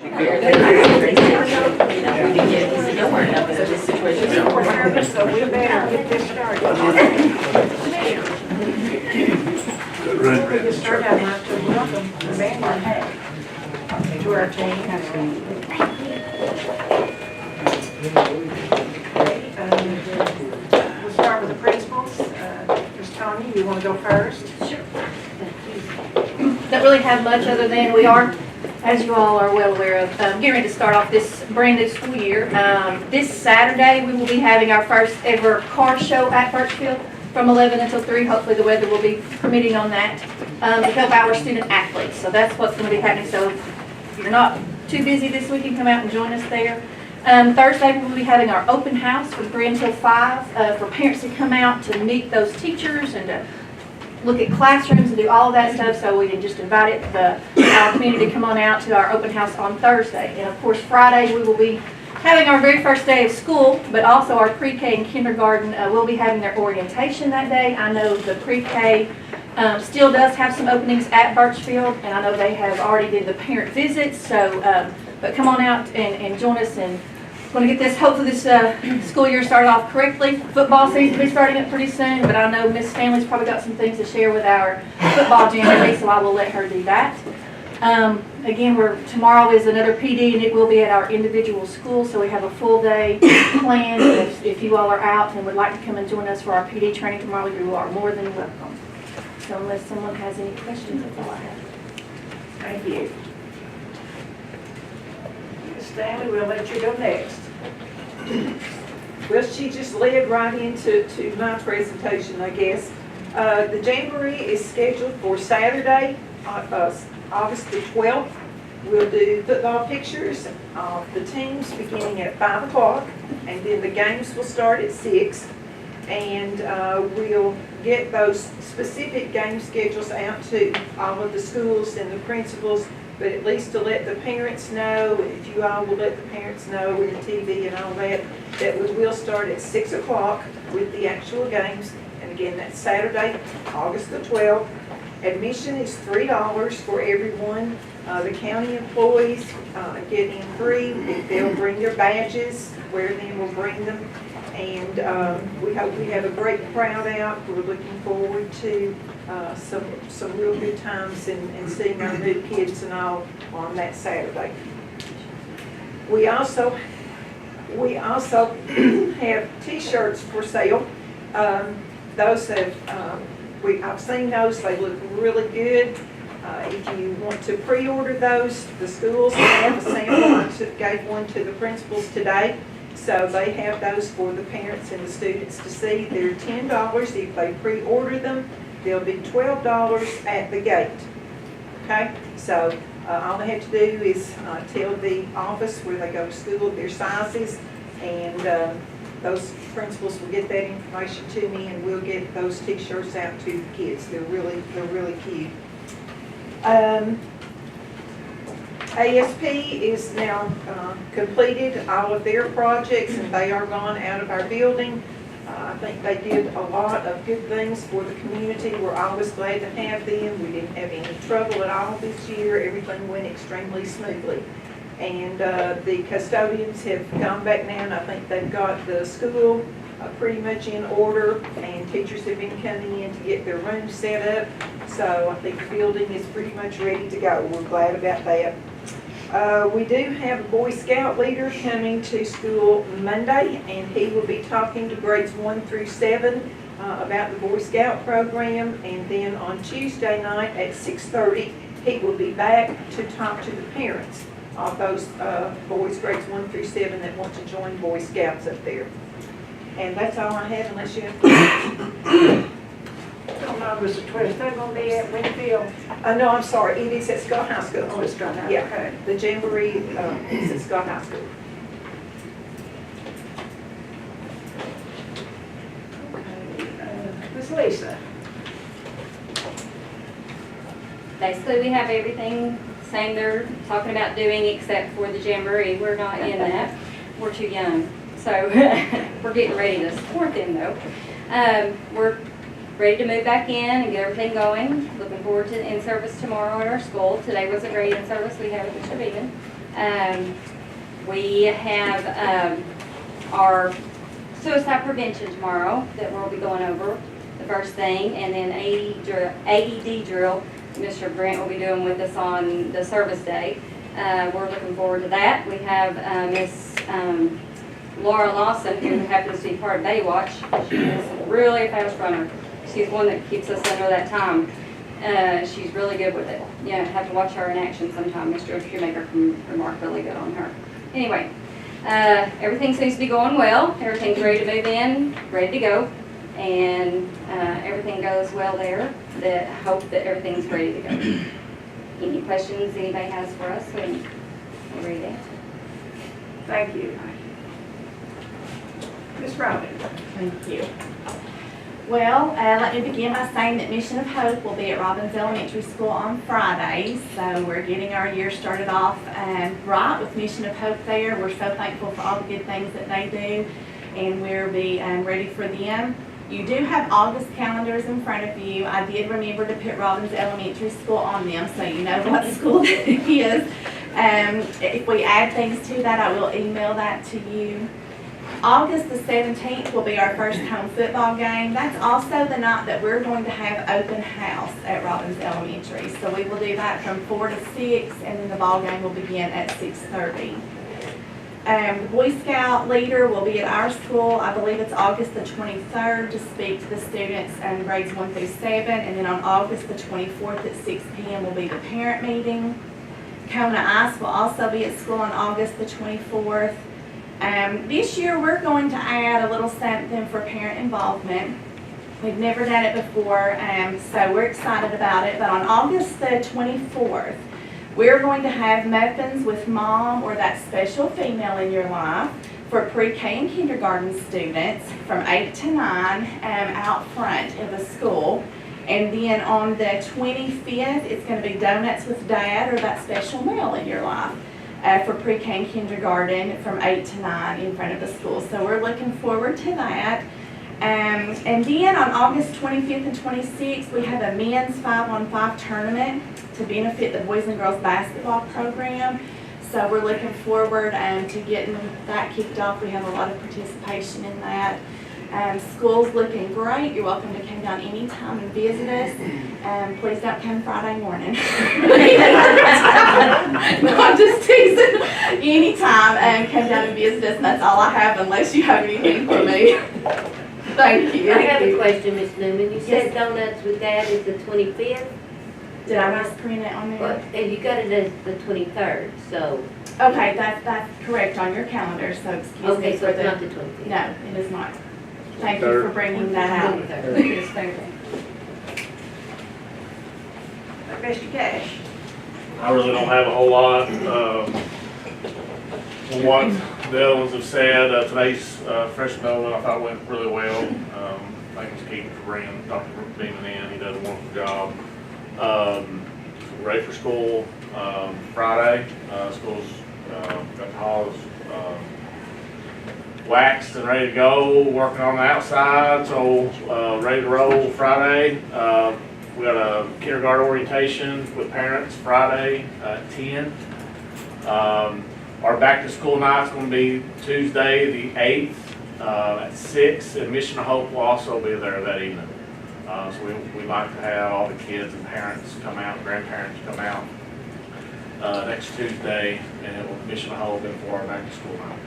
We didn't get nowhere enough in this situation. So we better get this started. Before we get started, I'd like to welcome the band to our team. We'll start with the principals. Ms. Tony, you want to go first? Sure. Don't really have much other than we are, as you all are well aware of, getting ready to start off this brand new school year. This Saturday, we will be having our first ever car show at Birchfield from 11 until 3. Hopefully the weather will be permitting on that to help our student athletes. So that's what's going to be happening. So if you're not too busy this week, you can come out and join us there. Thursday, we will be having our open house from 3 until 5 for parents to come out to meet those teachers and to look at classrooms and do all of that stuff. So we just invited our community to come on out to our open house on Thursday. And of course, Friday, we will be having our very first day of school, but also our pre-K and kindergarten will be having their orientation that day. I know the pre-K still does have some openings at Birchfield, and I know they have already did the parent visits. So, but come on out and join us, and going to get this, hopefully this school year started off correctly. Football seems to be starting up pretty soon, but I know Miss Stanley's probably got some things to share with our football jamboree, so I will let her do that. Again, tomorrow is another PD, and it will be at our individual school, so we have a full day planned. If you all are out and would like to come and join us for our PD training tomorrow, you are more than welcome. So unless someone has any questions, that's all I have. Thank you. Ms. Stanley, we'll let you go next. Well, she just led right into my presentation, I guess. The Jamboree is scheduled for Saturday, August the 12th. We'll do football pictures of the teams beginning at 5 o'clock, and then the games will start at 6. And we'll get those specific game schedules out to all of the schools and the principals, but at least to let the parents know, if you all will let the parents know with the TV and all that, that we will start at 6 o'clock with the actual games. And again, that's Saturday, August the 12th. Admission is $3 for everyone. The county employees get in free. They'll bring their badges, wear them, will bring them. And we hope we have a great crowd out. We're looking forward to some real good times and seeing our new kids and all on that Saturday. We also have T-shirts for sale. Those have I've seen those. They look really good. If you want to pre-order those, the schools have a sample. I gave one to the principals today. So they have those for the parents and the students to see. They're $10 if they pre-order them. They'll be $12 at the gate. Okay? So all they have to do is tell the office where they go to school their sizes, and those principals will get that information to me, and we'll get those T-shirts out to the kids. They're really cute. ASP is now completed all of their projects, and they are gone out of our building. I think they did a lot of good things for the community. We're always glad to have them. We didn't have any trouble at all this year. Everything went extremely smoothly. And the custodians have gone back now, and I think they've got the school pretty much in order, and teachers have been coming in to get their rooms set up. So I think the building is pretty much ready to go. We're glad about that. We do have a Boy Scout leader coming to school Monday, and he will be talking to grades 1 through 7 about the Boy Scout program. And then on Tuesday night at 6:30, he will be back to talk to the parents of those boys grades 1 through 7 that want to join Boy Scouts up there. And that's all I have, unless you have questions. On August the 12th, they're going to be at Winfield. No, I'm sorry, it is at Scott High School. Oh, it's Scott High. Yeah, Okay. the Jamboree is at Scott High School. Ms. Lisa. Basically, we have everything same they're talking about doing except for the Jamboree. We're not in that. We're too young. So we're getting ready to support them though. We're ready to move back in and get everything going. Looking forward to the in-service tomorrow at our school. Today was a great in-service we had with Mr. Beaton. We have our suicide prevention tomorrow that we'll be going over the first thing, and then AED drill. Mr. Brent will be doing with us on the service day. We're looking forward to that. We have Miss Laura Lawson, who happens to be part of Baywatch. She is really a fast runner. She's one that keeps us under that time. She's really good with it. Yeah, have to watch her in action sometime. Mr. Shoemaker can remark really good on her. Anyway, everything seems to be going well. Everything's ready to move in, ready to go. And everything goes well there. I hope that everything's ready to go. Any questions anybody has for us? We're ready to answer. Thank you. Ms. Robbins. Thank you. Well, let me begin by saying that Mission of Hope will be at Robbins Elementary School on Friday. So we're getting our year started off right with Mission of Hope there. We're so thankful for all the good things that they do, and we'll be ready for them. You do have August calendars in front of you. I did remember to put Robbins Elementary School on them so you know what school it is. If we add things to that, I will email that to you. August the 17th will be our first home football game. That's also the night that we're going to have open house at Robbins Elementary. So we will do that from 4 to 6, and then the ball game will begin at 6:30. The Boy Scout leader will be at our school. I believe it's August the 23rd to speak to the students in grades 1 through 7. And then on August the 24th at 6 p.m. will be the parent meeting. Kona Ice will also be at school on August the 24th. This year we're going to add a little something for parent involvement. We've never done it before, so we're excited about it. But on August the 24th, we're going to have muffins with mom or that special female in your life for pre-K and kindergarten students from 8 to 9 out front of the school. And then on the 25th, it's going to be donuts with dad or that special male in your life for pre-K and kindergarten from 8 to 9 in front of the school. So we're looking forward to that. And then on August 25th and 26th, we have a men's 5-on-5 tournament to benefit the boys and girls basketball program. So we're looking forward to getting that kicked off. We have a lot of participation in that. School's looking great. You're welcome to come down anytime and visit us. Please don't come Friday morning. No, I'm just teasing. Anytime, come down and visit us. And that's all I have unless you have anything for me. Thank you. I have a question, Ms. Newman. You said Yes. donuts with dad is the 25th, Did I misprint it on there? and you got it as the 23rd, so. Okay, that's correct on your calendar, so excuse me Okay, so for it's not the, the 25th. no, it is not. Thank you for bringing that out. 23rd. It's Thursday. Mr. Cash. I really don't have a whole lot. From what the other ones have said, today's freshman development I thought went really well. Thank Ms. Keaton for bringing Dr. Beeman in. He does a wonderful job. We're ready for school Friday. School's got the halls waxed and ready to go. Working on the outside, so ready to roll Friday. We got a kindergarten orientation with parents Friday at 10. Our back to school night's going to be Tuesday the 8th at 6, and Mission of Hope will also be there that evening. So we like to have all the kids and parents come out, grandparents come out next Tuesday, and it will Mission of Hope in for our back to school night.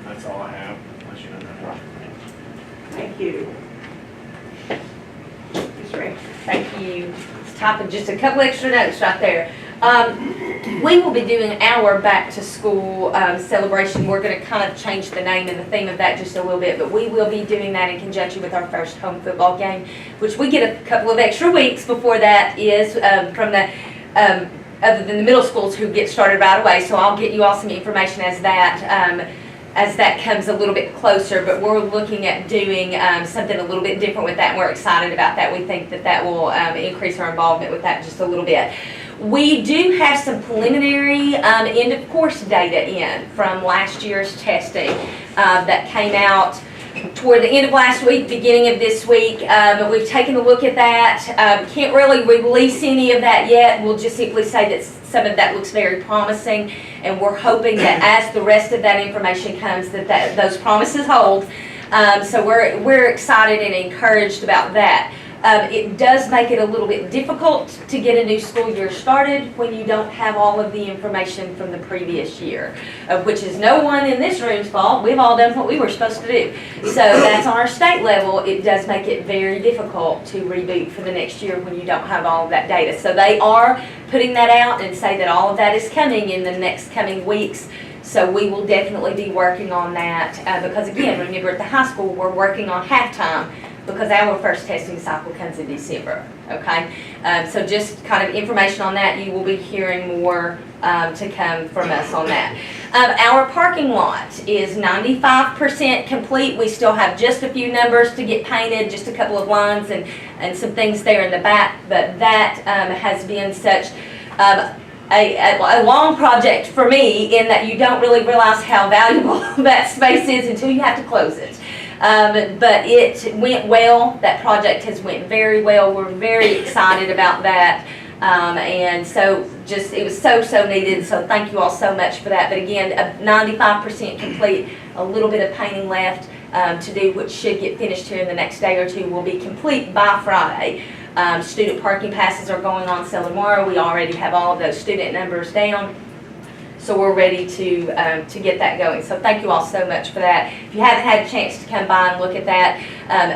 That's all I have, unless you know anything. Thank you. Ms. Ray. Thank you. It's typing just a couple extra notes right there. We will be doing our back to school celebration. We're going to kind of change the name and the theme of that just a little bit, but we will be doing that in conjunction with our first home football game, which we get a couple of extra weeks before that is from the other than the middle schools who get started right away. So I'll get you all some information as that comes a little bit closer, but we're looking at doing something a little bit different with that, and we're excited about that. We think that will increase our involvement with that just a little bit. We do have some preliminary end of course data in from last year's testing that came out toward the end of last week, beginning of this week. We've taken a look at that. Can't really release any of that yet. We'll just simply say that some of that looks very promising, and we're hoping that as the rest of that information comes, that those promises hold. So we're excited and encouraged about that. It does make it a little bit difficult to get a new school year started when you don't have all of the information from the previous year, which is no one in this room's fault. We've all done what we were supposed to do. So that's on our state level. It does make it very difficult to reboot for the next year when you don't have all of that data. So they are putting that out and say that all of that is coming in the next coming weeks. So we will definitely be working on that because, again, remember at the high school, we're working on halftime because our first testing cycle comes in December, okay? So just kind of information on that. You will be hearing more to come from us on that. Our parking lot is 95% complete. We still have just a few numbers to get painted, just a couple of lines and some things there in the back, but that has been such a long project for me in that you don't really realize how valuable that space is until you have to close it. But it went well. That project has went very well. We're very excited about that. And so it was so needed. So thank you all so much for that. But again, 95% complete, a little bit of painting left to do, which should get finished here in the next day or two. Will be complete by Friday. Student parking passes are going on sale tomorrow. We already have all of those student numbers down. So we're ready to get that going. So thank you all so much for that. If you haven't had a chance to come by and look at that,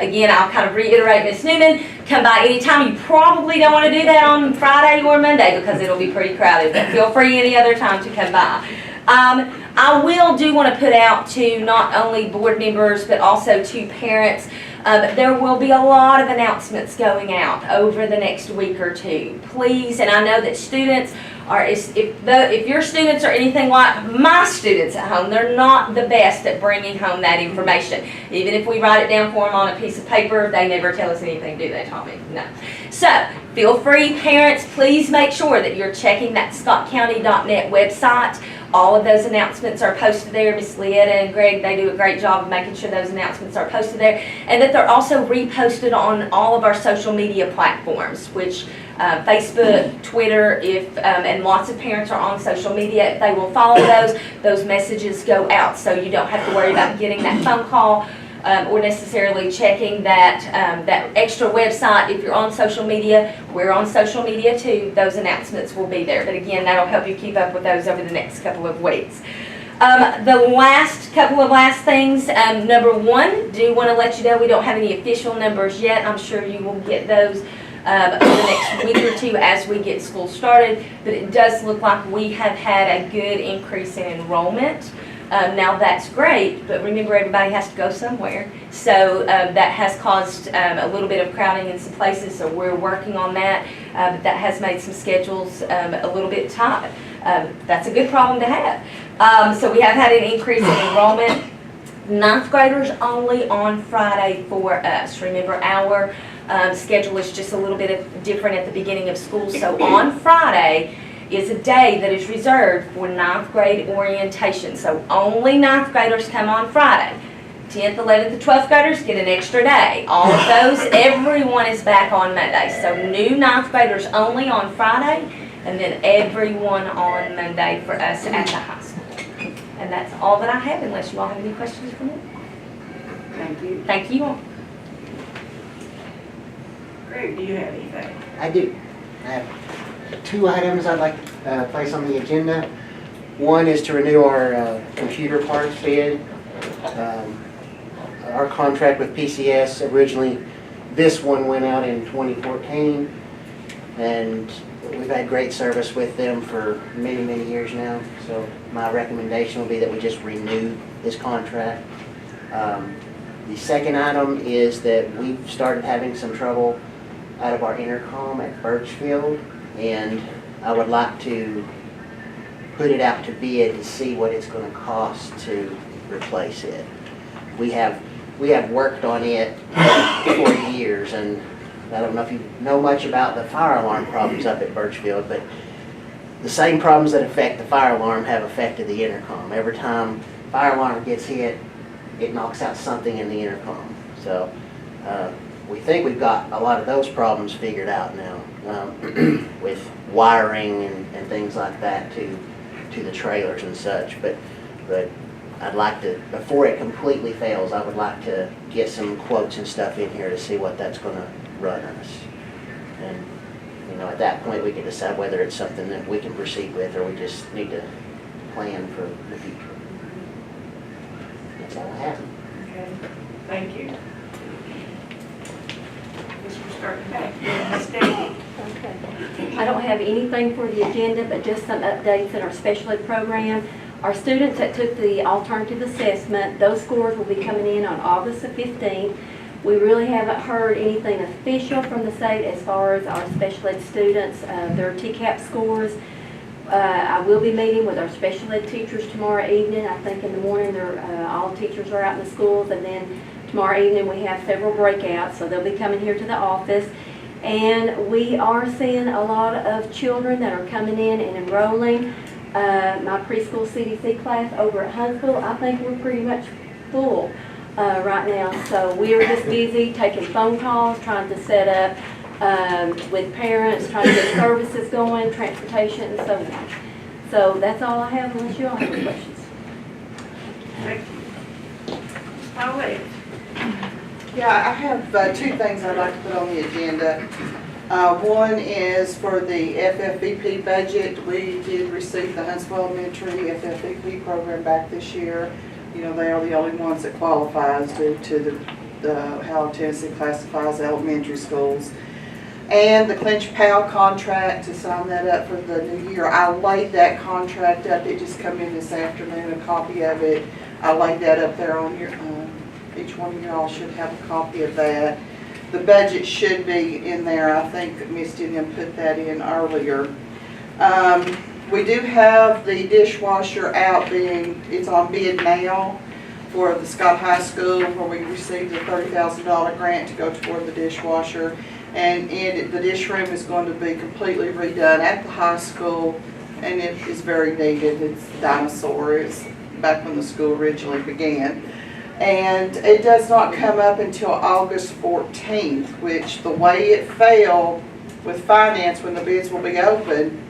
again, I'll kind of reiterate, Ms. Newman, come by anytime. You probably don't want to do that on Friday or Monday because it'll be pretty crowded, but feel free any other time to come by. I do want to put out to not only board members, but also to parents, there will be a lot of announcements going out over the next week or two. Please, and I know that students are, if your students are anything like my students at home, they're not the best at bringing home that information. Even if we write it down for them on a piece of paper, they never tell us anything, do they, Tommy? No. So, feel free, parents, please make sure that you're checking that scottcounty.net website. All of those announcements are posted there. Miss Leetta and Greg, they do a great job of making sure those announcements are posted there, and that they're also reposted on all of our social media platforms, which Facebook, Twitter, and lots of parents are on social media. If they will follow those messages go out, so you don't have to worry about getting that phone call or necessarily checking that extra website. If you're on social media, we're on social media too. Those announcements will be there. But again, that'll help you keep up with those over the next couple of weeks. The last couple of things, number one, do want to let you know we don't have any official numbers yet. I'm sure you will get those over the next week or two as we get school started. But it does look like we have had a good increase in enrollment. Now that's great, but remember everybody has to go somewhere. So that has caused a little bit of crowding in some places, so we're working on that. But that has made some schedules a little bit tight. That's a good problem to have. So we have had an increase in enrollment. 9th graders only on Friday for us. Remember our schedule is just a little bit different at the beginning of school. So on Friday is a day that is reserved for 9th grade orientation. So only 9th graders come on Friday. 10th, 11th, and 12th graders get an extra day. All of those, everyone is back on Monday. So new 9th graders only on Friday, and then everyone on Monday for us at the high school. And that's all that I have, unless you all have any questions for me. Thank you. Thank you all. Greg, do you have anything? I do. I have 2 items I'd like to place on the agenda. One is to renew our computer parts bid. Our contract with PCS originally, this one went out in 2014, and we've had great service with them for many years now. So my recommendation will be that we just renew this contract. The second item is that we've started having some trouble out of our intercom at Birchfield, and I would like to put it out to bid to see what it's going to cost to replace it. We have worked on it for years, and I don't know if you know much about the fire alarm problems up at Birchfield, but the same problems that affect the fire alarm have affected the intercom. Every time fire alarm gets hit, it knocks out something in the intercom. So we think we've got a lot of those problems figured out now with wiring and things like that to the trailers and such. But I'd like to, before it completely fails, I would like to get some quotes and stuff in here to see what that's going to run us. And at that point, we can decide whether it's something that we can proceed with, or we just need to plan for the future. That's all I have. Okay, thank you. Mr. Starkey. Ms. Debbie. Okay. I don't have anything for the agenda, but just some updates in our special ed program. Our students that took the alternative assessment, those scores will be coming in on August the 15th. We really haven't heard anything official from the state as far as our special ed students, their TCAP scores. I will be meeting with our special ed teachers tomorrow evening. I think in the morning all teachers are out in the schools, and then tomorrow evening we have several breakouts, so they'll be coming here to the office. And we are seeing a lot of children that are coming in and enrolling. My preschool CDC class over at Huntsville, I think we're pretty much full right now. So we are just busy taking phone calls, trying to set up with parents, trying to get services going, transportation, and so on. So that's all I have, unless you all have any questions. Thank you. Paulette. Yeah, I have two things I'd like to put on the agenda. One is for the FFVP budget. We did receive the Huntsville Elementary FFVP program back this year. They are the only ones that qualifies due to how Tennessee classifies elementary schools. And the Clinch Powell contract, to sign that up for the new year. I laid that contract up. It just come in this afternoon, a copy of it. I laid that up there on your, each one of you all should have a copy of that. The budget should be in there. I think Misty and them put that in earlier. We do have the dishwasher out it's on bid now for the Scott High School, where we received a $30,000 grant to go toward the dishwasher. And the dish room is going to be completely redone at the high school, and it is very needed. It's dinosaur. It's back when the school originally began. And it does not come up until August 14th, which the way it fell with finance when the bids will be open,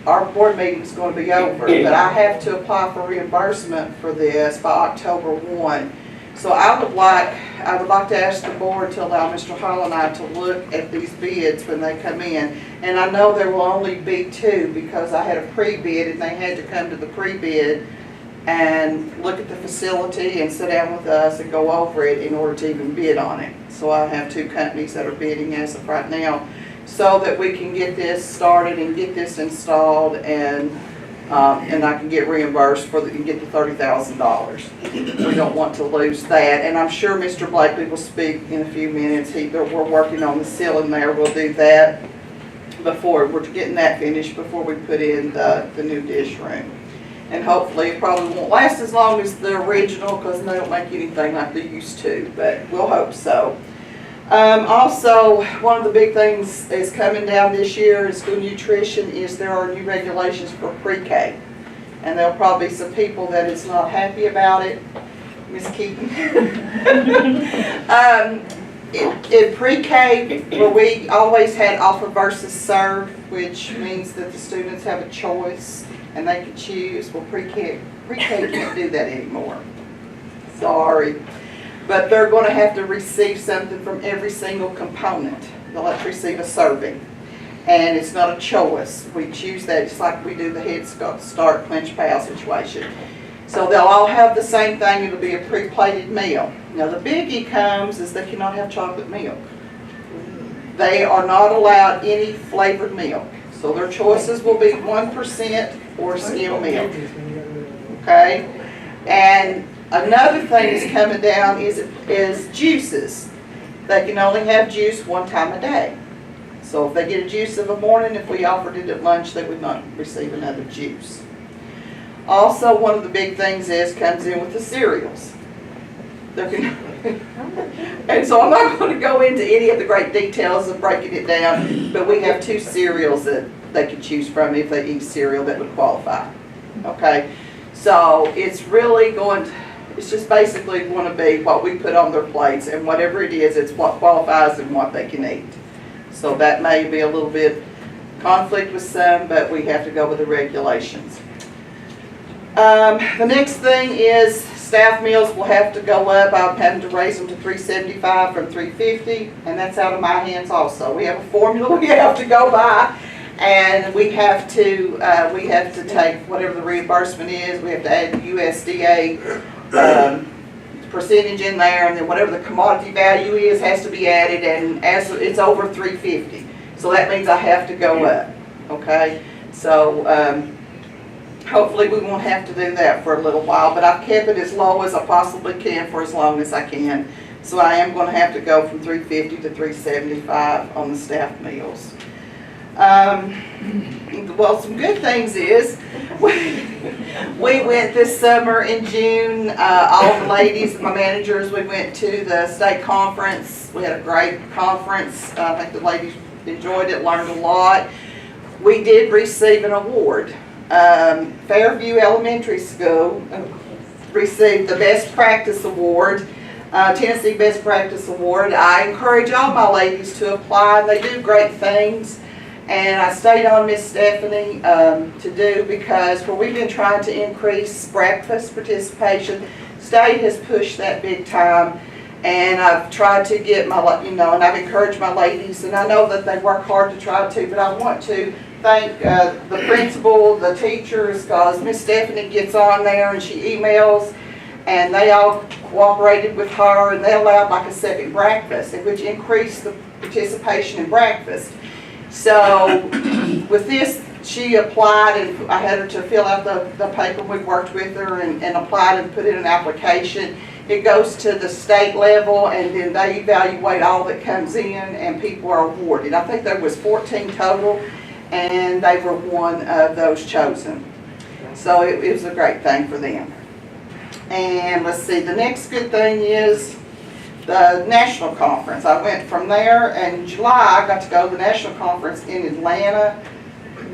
our board meeting is going to be over. But I have to apply for reimbursement for this by October 1. So I would like to ask the board to allow Mr. Hall and I to look at these bids when they come in. And I know there will only be two, because I had a pre-bid and they had to come to the pre-bid and look at the facility and sit down with us and go over it in order to even bid on it. So I have two companies that are bidding as of right now, so that we can get this started and get this installed, and I can get reimbursed and get the $30,000. We don't want to lose that. And I'm sure Mr. Blakely will speak in a few minutes. We're working on the ceiling there. We'll do that before, we're getting that finished before we put in the new dish room. And hopefully it probably won't last as long as the original, because they don't make anything like they used to, but we'll hope so. Also, one of the big things is coming down this year in school nutrition is there are new regulations for pre-K. And there'll probably be some people that is not happy about it. Ms. Keaton. In pre-K, where we always had offer versus serve, which means that the students have a choice and they can choose. Well, pre-K can't do that anymore. Sorry. But they're going to have to receive something from every single component. They'll have to receive a serving. And it's not a choice. We choose that just like we do the Head Start Clinch Powell situation. So they'll all have the same thing. It'll be a pre-plated meal. Now the biggie comes is they cannot have chocolate milk. They are not allowed any flavored milk. So their choices will be 1% or skim milk. Okay? And another thing that's coming down is juices. They can only have juice one time a day. So if they get a juice in the morning, if we offered it at lunch, they would not receive another juice. Also, one of the big things comes in with the cereals. And so I'm not going to go into any of the great details of breaking it down, but we have two cereals that they can choose from if they eat cereal that would qualify. Okay, so it's really going to, It's just basically want to be what we put on their plates, and whatever it is, it's what qualifies and what they can eat. So that may be a little bit conflict with some, but we have to go with the regulations. The next thing is staff meals will have to go up. I'm having to raise them to $3.75 from $3.50, and that's out of my hands also. We have a formula we have to go by, and we have to take whatever the reimbursement is. We have to add the USDA percentage in there, and then whatever the commodity value is has to be added, and as it's over $3.50, so that means I have to go up. Okay, so hopefully we won't have to do that for a little while, but I've kept it as low as I possibly can for as long as I can. So I am going to have to go from $3.50 to $3.75 on the staff meals. Well, some good things is we went this summer in June, all the ladies, my managers, we went to the state conference. We had a great conference. I think the ladies enjoyed it, learned a lot. We did receive an award. Fairview Elementary School received the Best Practice Award, Tennessee Best Practice Award. I encourage all my ladies to apply. They do great things. And I stayed on Miss Stephanie to do, because where we've been trying to increase breakfast participation, state has pushed that big time. And I've tried to get my, and I've encouraged my ladies, and I know that they work hard to try to, but I want to thank the principal, the teachers, because Miss Stephanie gets on there and she emails, and they all cooperated with her, and they allowed like a second breakfast, which increased the participation in breakfast. So with this, she applied, and I had her to fill out the paper. We worked with her and applied and put in an application. It goes to the state level, and then they evaluate all that comes in, and people are awarded. I think there was 14 total, and they were one of those chosen. So it was a great thing for them. And let's see, the next good thing is the national conference. I went from there in July. I got to go to the national conference in Atlanta.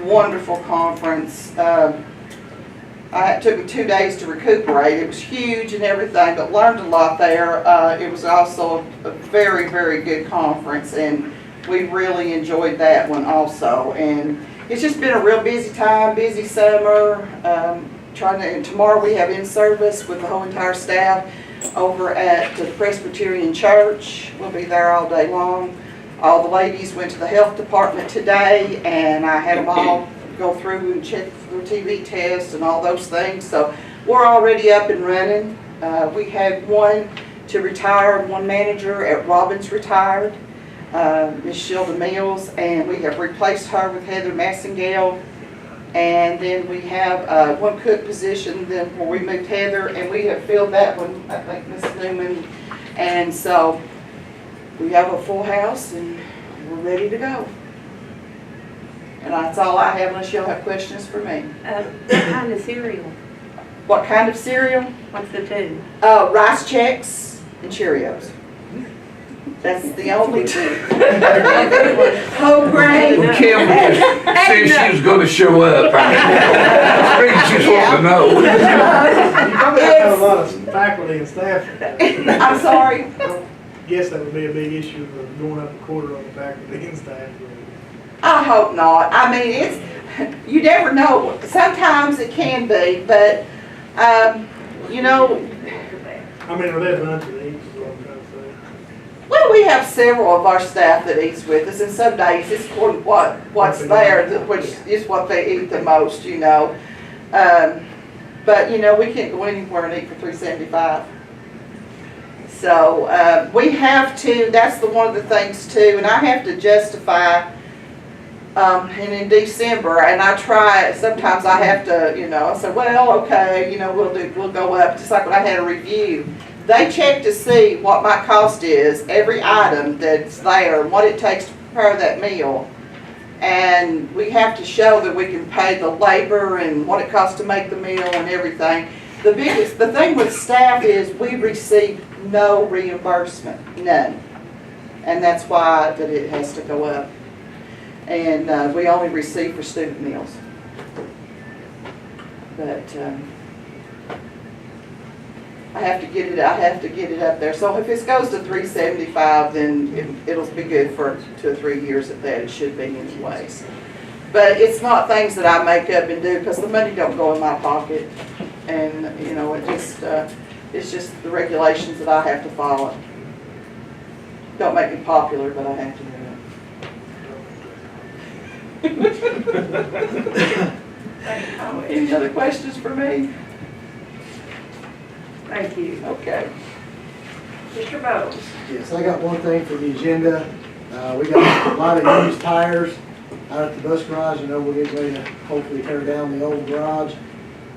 Wonderful conference. It took me 2 days to recuperate. It was huge and everything, but learned a lot there. It was also a very, very good conference, and we really enjoyed that one also. And it's just been a real busy time, busy summer. Tomorrow we have in-service with the whole entire staff over at the Presbyterian Church. We'll be there all day long. All the ladies went to the health department today, and I had them all go through and check their TB test and all those things. So we're already up and running. We had one to retire, one manager at Robbins retired, Ms. Shilda Mills, and we have replaced her with Heather Massingale. And then we have one cook position then where we moved Heather, and we have filled that one, I think, Ms. Newman. And so we have a full house, and we're ready to go. And that's all I have, unless y'all have questions for me. What kind of cereal? What kind of cereal? What's the two? Rice Chex and Cheerios. That's the only two. Whole grain. Well, Kim said she was gonna show up. I think she's wanting to know. You probably have a lot of faculty and staff. I'm sorry. I guess that would be a big issue of going up a quarter on the faculty and staff. I hope not. I mean, you never know. Sometimes it can be, but, you know. I mean, are they lunch and eats is what I'm trying to say. Well, we have several of our staff that eats with us, and some days it's what's there, which is what they eat the most, you know. But, you know, we can't go anywhere and eat for $3.75. So we have to, that's one of the things too, and I have to justify, and in December, and I try, sometimes I have to, you know, I say, well, okay, you know, we'll go up, just like when I had a review. They check to see what my cost is, every item that's there, and what it takes to prepare that meal. And we have to show that we can pay the labor and what it costs to make the meal and everything. The thing with staff is we receive no reimbursement, none. And that's why that it has to go up. And we only receive for student meals. But I have to get it up there. So if it goes to 375, then it'll be good for 2 or 3 years at that. It should be anyways. But it's not things that I make up and do, because the money don't go in my pocket. And, you know, it's just the regulations that I have to follow. Don't make me popular, but I have to do it. Any other questions for me? Thank you. Okay. Mr. Bowles? Yes, I got one thing for the agenda. We got a lot of used tires out at the bus garage. I know we're getting ready to hopefully tear down the old garage.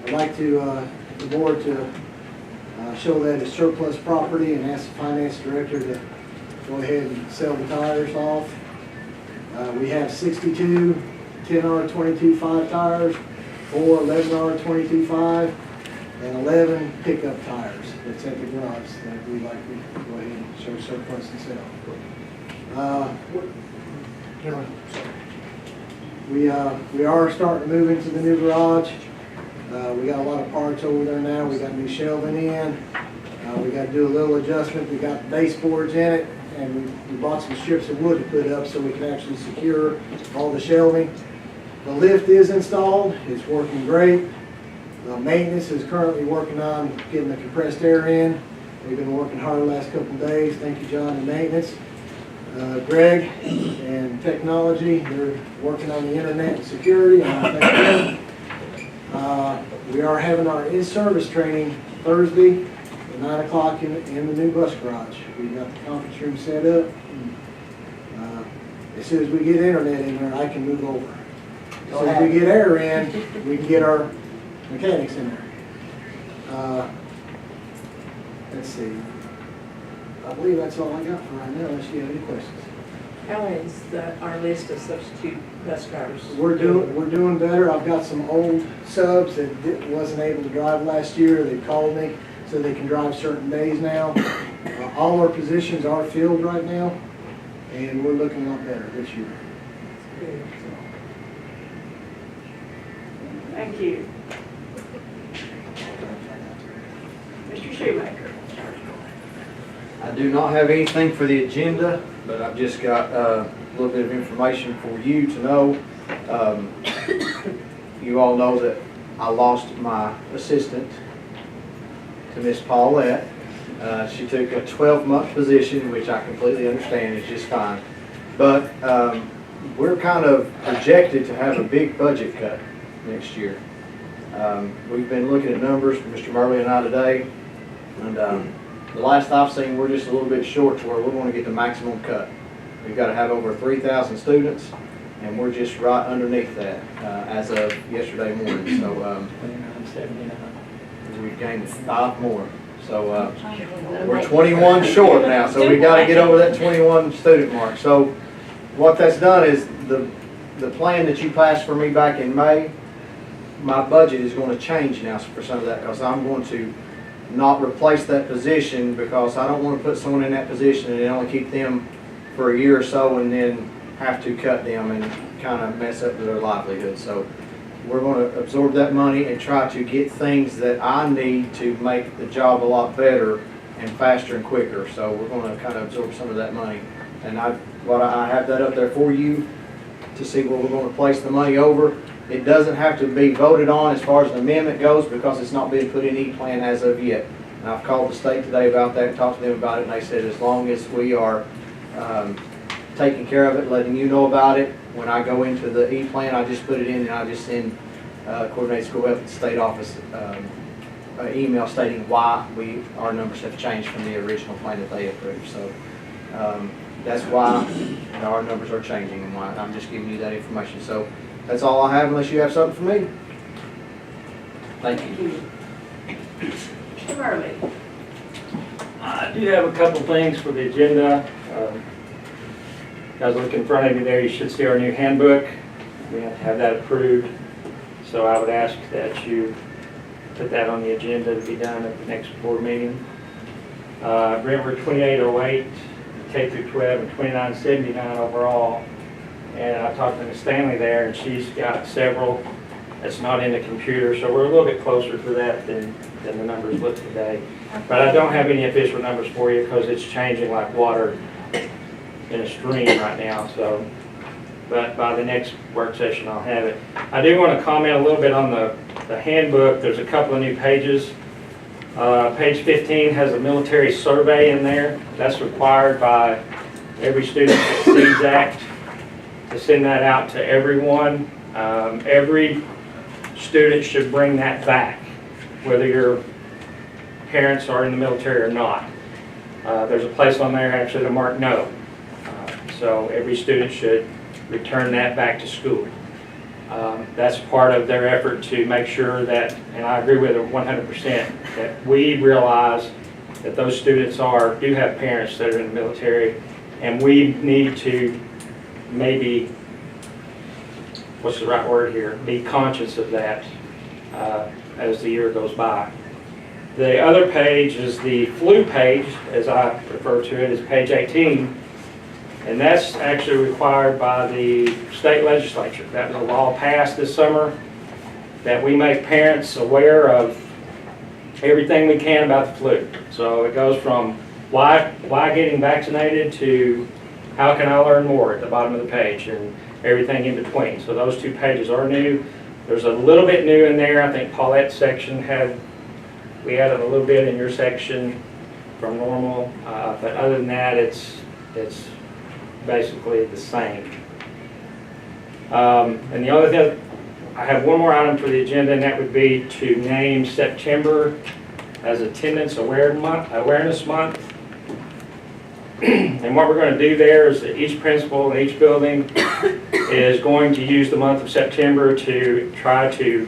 I'd like to, the board to show that as surplus property and ask the finance director to go ahead and sell the tires off. We have 62 10R22.5 tires, 4 11R22.5, and 11 pickup tires that's at the garage that we'd like to go ahead and show surplus and sell. We are starting to move into the new garage. We got a lot of parts over there now. We got new shelving in. We got to do a little adjustment. We got baseboards in it, and we bought some strips of wood to put up so we can actually secure all the shelving. The lift is installed. It's working great. Maintenance is currently working on getting the compressed air in. They've been working hard the last couple of days. Thank you, John, and maintenance. Greg and technology, they're working on the internet and security. We are having our in-service training Thursday at 9 o'clock in the new bus garage. We got the conference room set up. As soon as we get internet in there, I can move over. As soon as we get air in, we can get our mechanics in there. Let's see. I believe that's all I got for right now, unless you have any questions. How is our list of substitute bus drivers? We're doing better. I've got some old subs that wasn't able to drive last year. They called me so they can drive certain days now. All our positions are filled right now, and we're looking a lot better this year. Good. Thank you. Mr. Shoemaker? I do not have anything for the agenda, but I've just got a little bit of information for you to know. You all know that I lost my assistant to Miss Paulette. She took a 12-month position, which I completely understand is just fine. But we're kind of projected to have a big budget cut next year. We've been looking at numbers from Mr. Murley and I today, and the last I've seen, we're just a little bit short to where we're going to get the maximum cut. We've got to have over 3,000 students, and we're just right underneath that as of yesterday morning. So we've gained 5 more. So we're 21 short now, so we got to get over that 21 student mark. So what that's done is the plan that you passed for me back in May, my budget is going to change now for some of that, because I'm going to not replace that position, because I don't want to put someone in that position and then only keep them for a year or so and then have to cut them and kind of mess up their livelihood. So we're going to absorb that money and try to get things that I need to make the job a lot better and faster and quicker. So we're going to kind of absorb some of that money. And I have that up there for you to see where we're going to place the money over. It doesn't have to be voted on as far as an amendment goes, because it's not being put in E-Plan as of yet. And I've called the state today about that and talked to them about it, and they said as long as we are taking care of it, letting you know about it, when I go into the E-Plan, I just put it in and I just send Coordinated School Health at the state office an email stating why our numbers have changed from the original plan that they approved. So that's why our numbers are changing, and why I'm just giving you that information. So that's all I have, unless you have something for me. Thank you. Mr. Murley? I do have a couple things for the agenda. Guys, look in front of you there, you should see our new handbook. We have to have that approved. So I would ask that you put that on the agenda to be done at the next board meeting. Remember 2808, K through 12, and 2979 overall. And I talked to Ms. Stanley there, and she's got several That's not in the computer, so we're a little bit closer to that than the numbers look today. But I don't have any official numbers for you because it's changing like water in a stream right now, so. But by the next work session, I'll have it. I do want to comment a little bit on the handbook. There's a couple of new pages. Page 15 has a military survey in there. That's required by every student at CZAC to send that out to everyone. Every student should bring that back, whether your parents are in the military or not. There's a place on there actually to mark no. So every student should return that back to school. That's part of their effort to make sure that, and I agree with it 100%, that we realize that those students do have parents that are in the military, and we need to maybe, what's the right word here, be conscious of that as the year goes by. The other page is the flu page, as I refer to it, is page 18. And that's actually required by the state legislature. That was a law passed this summer that we make parents aware of everything we can about the flu. So it goes from why getting vaccinated to how can I learn more at the bottom of the page and everything in between. So those two pages are new. There's a little bit new in there. I think Paulette's section we added a little bit in your section from normal. But other than that, it's basically the same. And the other thing, I have one more item for the agenda, and that would be to name September as Attendance Awareness Month. And what we're going to do there is that each principal in each building is going to use the month of September to try to,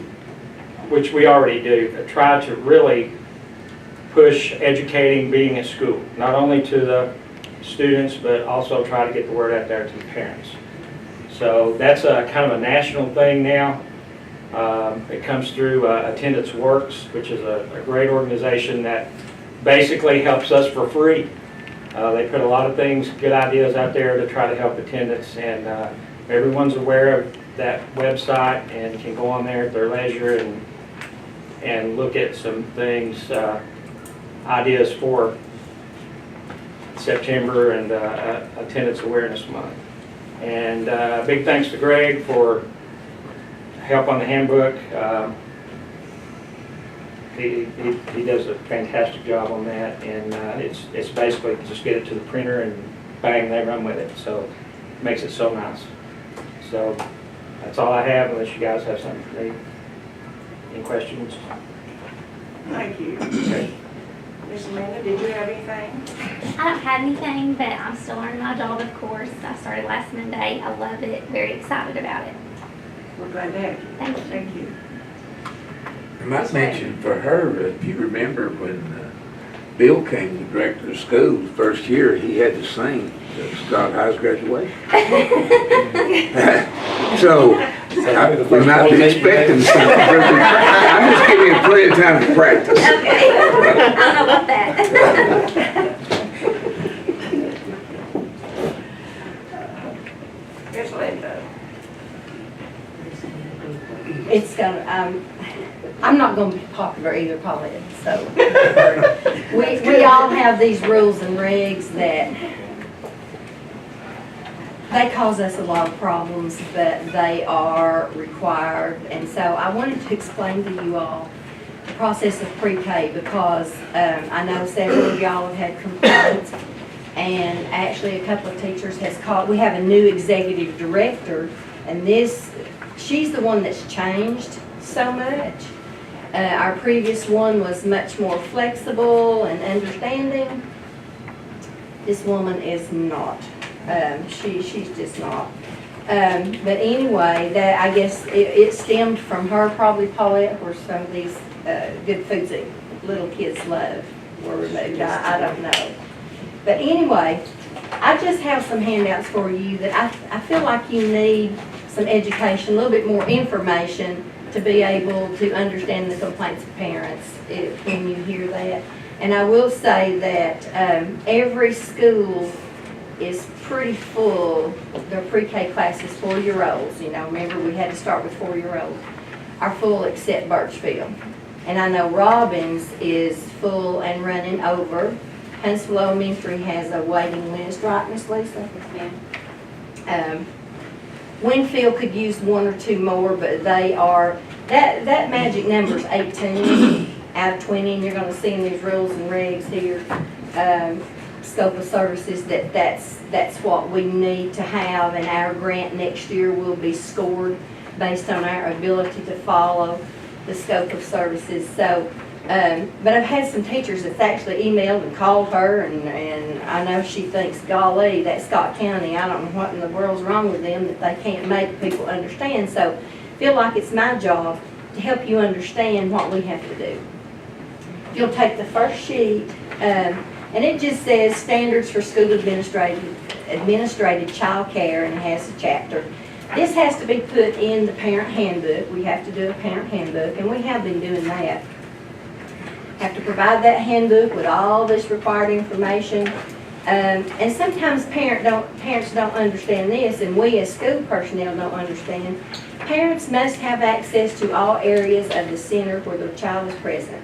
which we already do, but try to really push educating being at school, not only to the students, but also try to get the word out there to the parents. So that's a kind of a national thing now. It comes through Attendance Works, which is a great organization that basically helps us for free. They put a lot of things, good ideas out there to try to help attendance, and everyone's aware of that website and can go on there at their leisure and look at some things, ideas for September and Attendance Awareness Month. And big thanks to Greg for help on the handbook. He does a fantastic job on that, and it's basically just get it to the printer and bang, they run with it. So it makes it so nice. So that's all I have, unless you guys have something for me. Any questions? Thank you. Ms. Amanda, did you have anything? I don't have anything, but I'm still learning my job, of course. I started last Monday. I love it. Very excited about it. We're glad to have you. Thank you. Thank you. I might mention for her, if you remember when Bill came to director of schools, first year he had to sing Scott High's graduation. So we might be expecting something. I'm just giving you plenty of time to practice. Okay. I don't know about that. Here's Linda. It's gonna, I'm not gonna be popular either, Paulette, so. We all have these rules and regs that they cause us a lot of problems, but they are required. And so I wanted to explain to you all the process of pre-K, because I know several of y'all have had complaints, and actually a couple of teachers has called. We have a new executive director, and she's the one that's changed so much. Our previous one was much more flexible and understanding. This woman is not. She's just not. But anyway, that I guess it stemmed from her, probably, Paulette, where some of these good foods that little kids love were removed. I don't know. But anyway, I just have some handouts for you that I feel like you need some education, a little bit more information to be able to understand the complaints of parents when you hear that. And I will say that every school is pretty full. Their pre-K class is 4-year-olds. You know, remember we had to start with 4-year-olds. are full except Birchfield. And I know Robbins is full and running over. Huntsville Elementary has a waiting list, right, Miss Lisa? Winfield could use 1 or 2 more, but they are, that magic number is 18 out of 20, and you're gonna see in these rules and regs here, scope of services, that's what we need to have, and our grant next year will be scored based on our ability to follow the scope of services. So, but I've had some teachers that's actually emailed and called her, and I know she thinks, golly, that Scott County, I don't know what in the world's wrong with them that they can't make people understand. So I feel like it's my job to help you understand what we have to do. You'll take the first sheet, and it just says standards for school administrative child care, and it has a chapter. This has to be put in the parent handbook. We have to do a parent handbook, and we have been doing that. Have to provide that handbook with all this required information. And sometimes parents don't understand this, and we as school personnel don't understand. Parents must have access to all areas of the center where their child is present.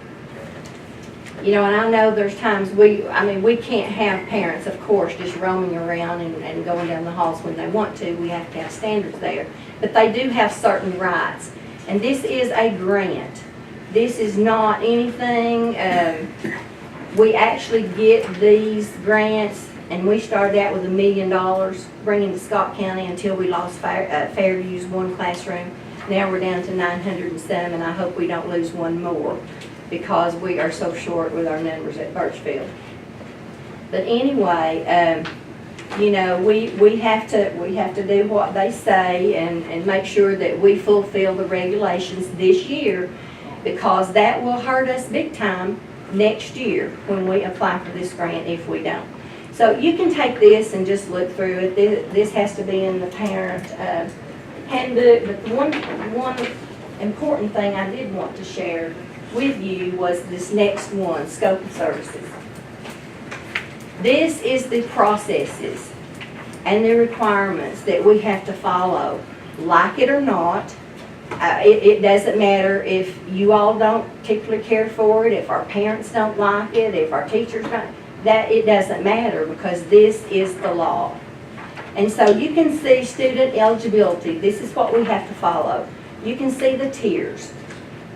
You know, and I know there's times we can't have parents, of course, just roaming around and going down the halls when they want to. We have to have standards there. But they do have certain rights. And this is a grant. This is not anything, we actually get these grants, and we started out with $1 million bringing to Scott County until we lost Fairview's 1 classroom. Now we're down to 907, and I hope we don't lose 1 more because we are so short with our numbers at Birchfield. But anyway, you know, we have to do what they say and make sure that we fulfill the regulations this year, because that will hurt us big time next year when we apply for this grant if we don't. So you can take this and just look through it. This has to be in the parent handbook. But the one important thing I did want to share with you was this next one, scope of services. This is the processes and the requirements that we have to follow, like it or not. It doesn't matter if you all don't particularly care for it, if our parents don't like it, if our teachers don't, it doesn't matter, because this is the law. And so you can see student eligibility. This is what we have to follow. You can see the tiers.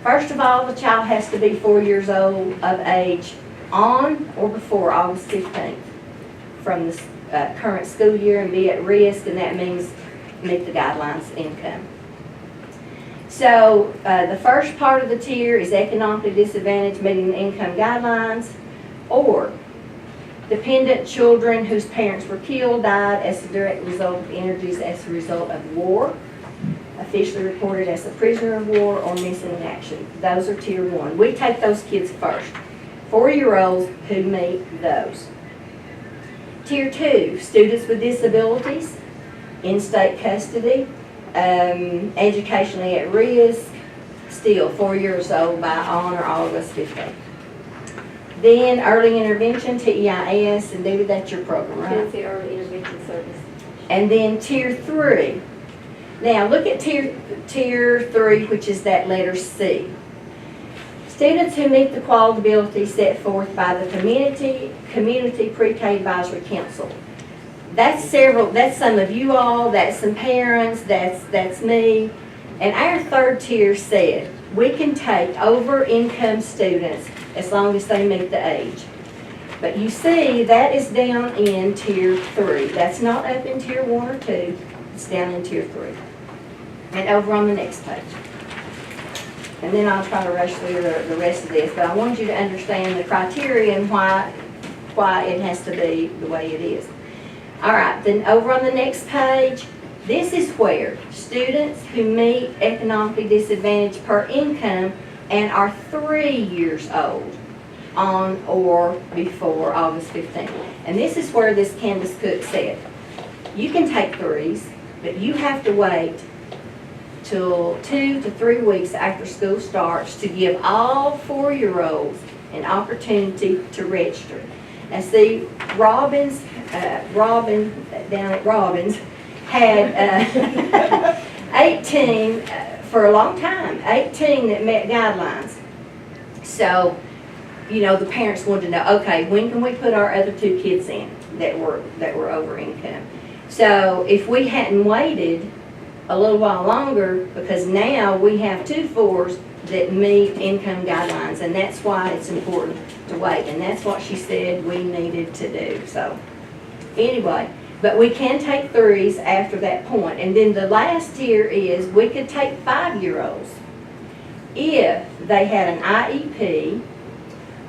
First of all, the child has to be 4 years old of age on or before August 15th from the current school year and be at risk, and that means meet the guidelines income. So the first part of the tier is economically disadvantaged, meeting the income guidelines, or dependent children whose parents were killed, died as a direct result of injuries as a result of war, officially reported as a prisoner of war, or missing in action. Those are tier 1. We take those kids first. 4-year-olds who meet those. Tier 2, students with disabilities, in-state custody, educationally at risk, still 4 years old by on or August 15th. Then early intervention, TEIS, and David, that's your program, right? Tennessee Early Intervention Service. And then tier 3. Now look at tier 3, which is that letter C. Students who meet the qualification set forth by the Community Pre-K Advisory Council. That's some of you all, that's some parents, that's me. And our 3rd tier said we can take over income students as long as they meet the age. But you see, that is down in tier 3. That's not up in tier 1 or 2, it's down in tier 3. And over on the next page. And then I'll try to rush through the rest of this, but I want you to understand the criteria and why it has to be the way it is. All right, then over on the next page, this is where students who meet economically disadvantaged per income and are 3 years old on or before August 15th. And this is where this Canvas Cook said, you can take 3s, but you have to wait till 2 to 3 weeks after school starts to give all 4-year-olds an opportunity to register. And see, Robin down at Robbins had 18 for a long time, 18 that met guidelines. So, you know, the parents wanted to know, okay, when can we put our other 2 kids in that were over income? So if we hadn't waited a little while longer, because now we have 2 4s that meet income guidelines, and that's why it's important to wait, and that's what she said we needed to do. So anyway, but we can take 3s after that point. And then the last tier is we could take 5-year-olds if they had an IEP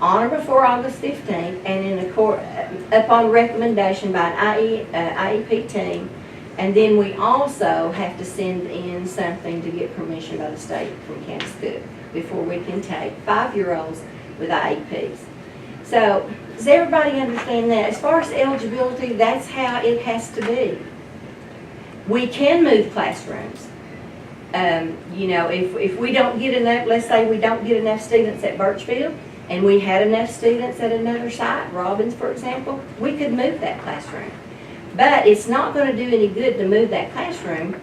on or before August 15th, and upon recommendation by an IEP team. And then we also have to send in something to get permission by the state from Kansas Cook before we can take 5-year-olds with IEPs. So, does everybody understand that? As far as eligibility, that's how it has to be. We can move classrooms. You know, if we don't get enough, let's say we don't get enough students at Birchfield, and we had enough students at another site, Robbins, for example, we could move that classroom. But it's not going to do any good to move that classroom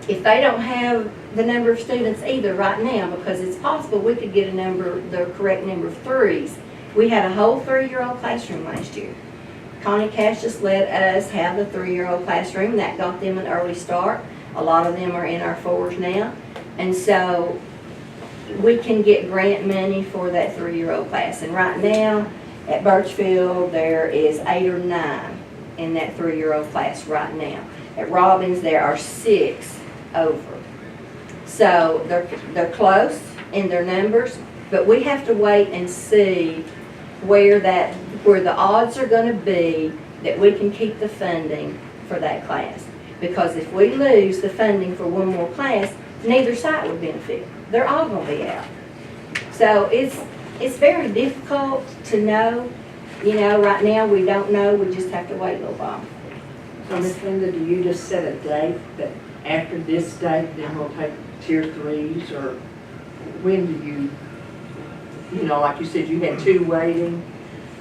if they don't have the number of students either right now, because it's possible we could get the correct number of 3s. We had a whole 3-year-old classroom last year. Connie Cash just let us have the 3-year-old classroom. That got them an early start. A lot of them are in our 4s now. And so we can get grant money for that 3-year-old class. And right now at Birchfield, there is 8 or 9 in that 3-year-old class right now. At Robbins, there are 6 over. So they're close in their numbers, but we have to wait and see where the odds are going to be that we can keep the funding for that class. Because if we lose the funding for one more class, neither site would benefit. They're all going to be out. So it's very difficult to know. You know, right now we don't know. We just have to wait a little while. So Ms. Linda, do you just set a date that after this date, then we'll take tier 3s, or when do you know, like you said, you had 2 waiting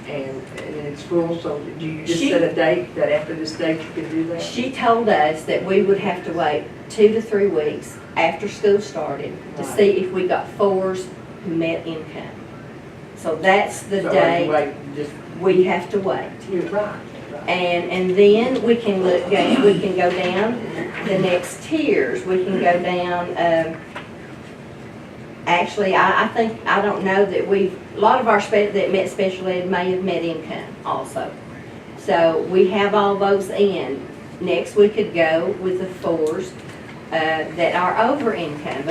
and it's full, so do you just set a date that after this date you can do that? She told us that we would have to wait 2 to 3 weeks after school started to see if we got 4s who met income. So that's the day we have to wait. You're right. And then we can we can go down the next tiers. We can go down. Actually, I think, I don't know that a lot of our that met special ed may have met income also. So we have all those in. Next, we could go with the 4s that are over income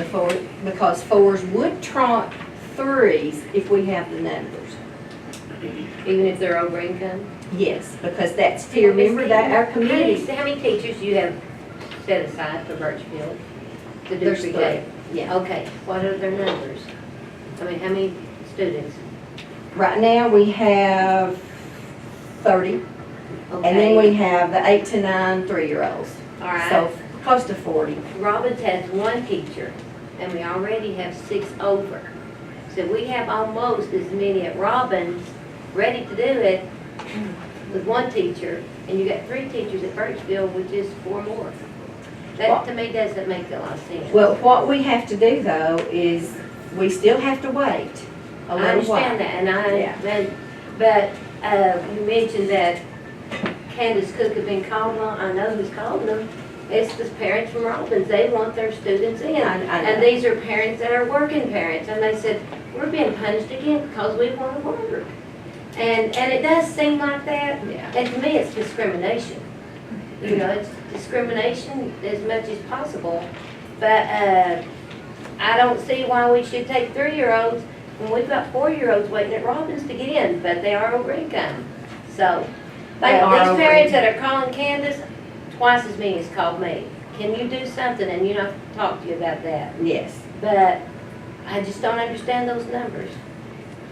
because 4s would trump 3s if we have the numbers. Even if they're over income? Yes, because that's tier. Remember that our committee. How many teachers do you have set aside for Birchfield to do There's pre-K? 3. Yeah. Okay, what are their numbers? I mean, how many students? Right now we have 30, and then we have the 8 to 9 3-year-olds. All right. So close to 40. Robbins has 1 teacher, and we already have 6 over. So we have almost as many at Robbins ready to do it with 1 teacher, and you got 3 teachers at Birchfield, which is 4 more. That to me doesn't make a lot of sense. Well, what we have to do though is we still have to wait a little I understand while. that, and but you mentioned that Candace Cook had been called on. I know who's calling them. It's the parents from Robbins. They want their students in. I know. And these are parents that are working parents. And they said, we're being punished again because we want to work. And it does seem like that. Yeah. And to me, it's discrimination. You know, it's discrimination as much as possible. But I don't see why we should take 3-year-olds when we've got 4-year-olds waiting at Robbins to get in, but they are over income. So these parents that are calling Candace, twice as many as called me. Can you do something? And you know, I have to talk to you about that. Yes. But I just don't understand those numbers.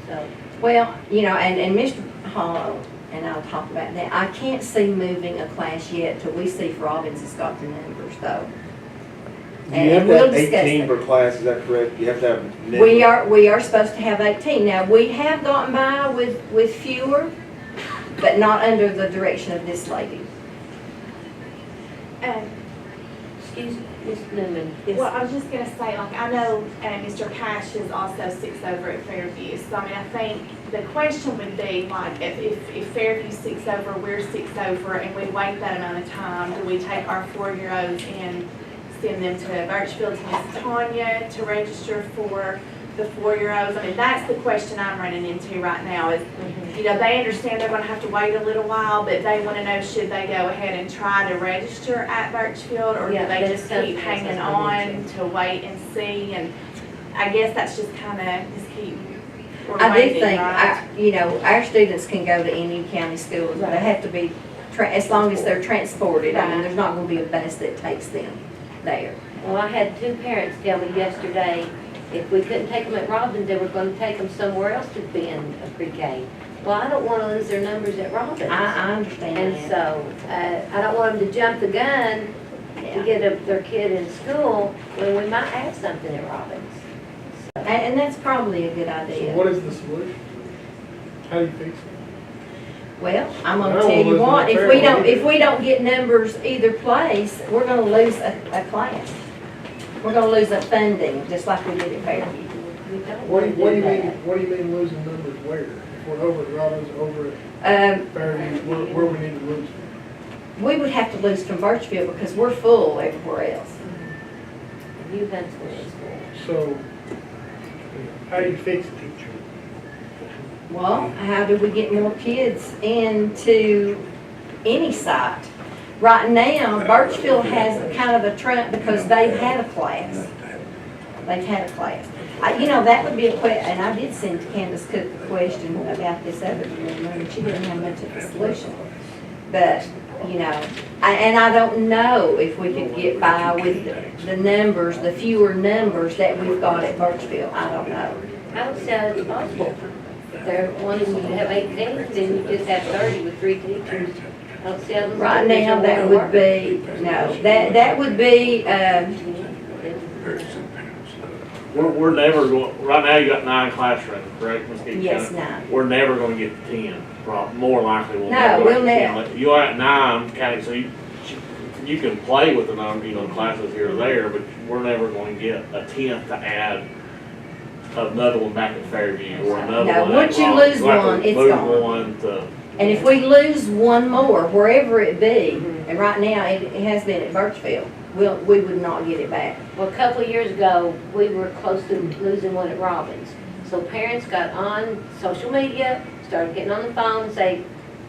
So. Well, you know, and Mr. Hollow, and I'll talk about that. I can't see moving a class yet till we see if Robbins has got the numbers though. You have to have 18 per class, is that correct? You have to have. We are supposed to have 18. Now, we have gotten by with fewer, but not under the direction of this lady. Excuse me, Ms. Newman? Well, I was just gonna say, like, I know Mr. Cash is also 6 over at Fairview, so I mean, I think the question would be, like, if Fairview's 6 over, we're 6 over, and we wait that amount of time, do we take our 4-year-olds and send them to Birchfield, to Miss Tanya to register for the 4-year-olds? I mean, that's the question I'm running into right now is, you know, they understand they're gonna have to wait a little while, but they wanna know, should they go ahead and try to register at Birchfield, or do Yeah, they that's just something keep else hanging I was gonna on to wait and see? And I guess that's just kinda, just keep, we're I do waiting, think, right? you know, our students can go to any county school. They have to be, as long as they're transported. I mean, there's not gonna be a bus that takes them there. Well, I had 2 parents tell me yesterday, if we couldn't take them at Robbins, they were gonna take them somewhere else to be in a pre-K. Well, I don't wanna lose their numbers at Robbins. I understand And that. so, I don't want them to jump the gun to get their kid in school when we might have something at Robbins. And that's probably a good So idea. what is the solution? How do you fix it? Well, I'm gonna No, tell you we'll lose what, the if we don't get numbers either place, we're gonna lose a class. We're gonna lose a funding, just like we did at Fairview. We don't What do wanna you do mean, that. what do you mean losing numbers where? If we're over at Rollins, over at Fairview, where we need to lose? We would have to lose from Birchfield because we're full everywhere else. You Huntsville is full. So, how do you fix it? Well, how do we get more kids into any site? Right now, Birchfield has kind of a trend because they've had a class. They've had a class. You know, that would be a and I did send Candace Cook a question about this other year, and she didn't have much of a solution. But, you know, and I don't know if we could get by with the numbers, the fewer numbers that we've got at Birchfield. I don't know. I don't see how it's possible. If they're wanting you to have 18, then you just have 30 with 3 teachers. I don't see how those Right numbers now, are that gonna would work. be, no, that would be, We're never going, right now you got 9 classrooms, correct, Ms. Keith? yes, 9. We're never gonna get to 10, more likely we'll No, never we'll get to never. 10. You are at 9 county, so you can play with the number, you know, classes here or there, but we're never going to get a 10th to add another one back at Fairview or another No, one. once at you Rollins. lose We'll have to one, it's lose gone. one to, And if we lose one more, wherever it be, and right now it has been at Birchfield, we would not get it back. Well, a couple of years ago, we were close to losing one at Robbins. So parents got on social media, started getting on the phone and say,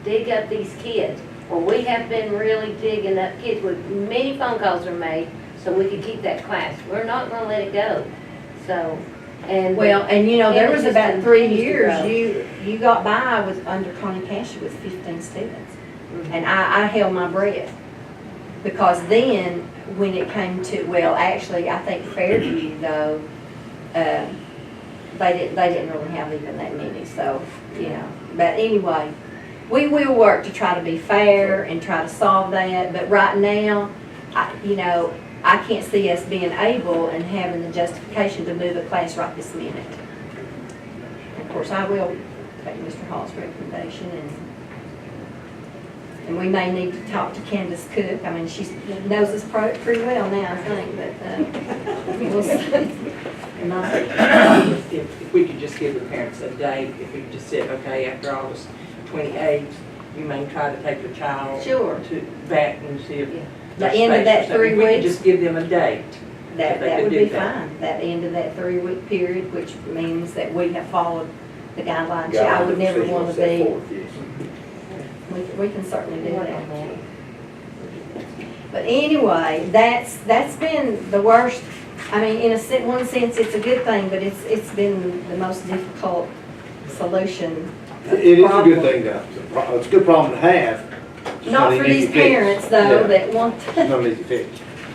dig up these kids. Well, we have been really digging up kids with many phone calls are made so we could keep that class. We're not gonna let it go. So, and. Well, and you know, there was it just about 3 continues to years, grow. you got by with, under Connie Casher with 15 students. And I held my breath. Because then, when it came to, well, actually, I think Fairview though, they didn't really have even that many, so, you know. But anyway, we will work to try to be fair and try to solve that, but right now, you know, I can't see us being able and having the justification to move a class right this minute. Of course, I will take Mr. Hall's recommendation and we may need to talk to Candace Cook. I mean, she knows us pretty well now, I think, but, we'll see. And I think if we could just give the parents a date, if we could just say, okay, after August 28th, you may try to take your child Sure. to back and see if The there's end of space that or something. 3 If we could weeks. just give them a date. That would be fine, that end of that 3-week period, which means that we have followed the guidelines. I would never want to be, we can certainly do that. But anyway, that's been the worst. I mean, in one sense, it's a good thing, but it's been the most difficult solution. It is a good thing, it's a good problem to have. Just Not an for easy these fix. parents though, Yeah. that want, It's not an easy fix.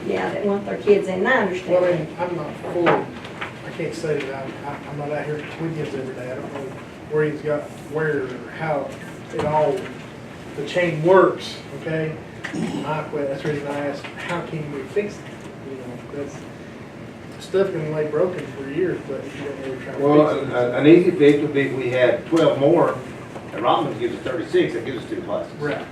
yeah, that want their kids in, I understand. Well, and I'm not fully, I can't say that I'm not out here with kids every day. I don't know where he's got, where, or how it all, the chain works, okay? That's the reason I asked, how can we fix it? You know, that's, stuff can lay broken for years, but if you don't really try to Well, fix it. an easy fix would be if we had 12 more, and Robbins gives us 36, that gives us 2 classes. Right.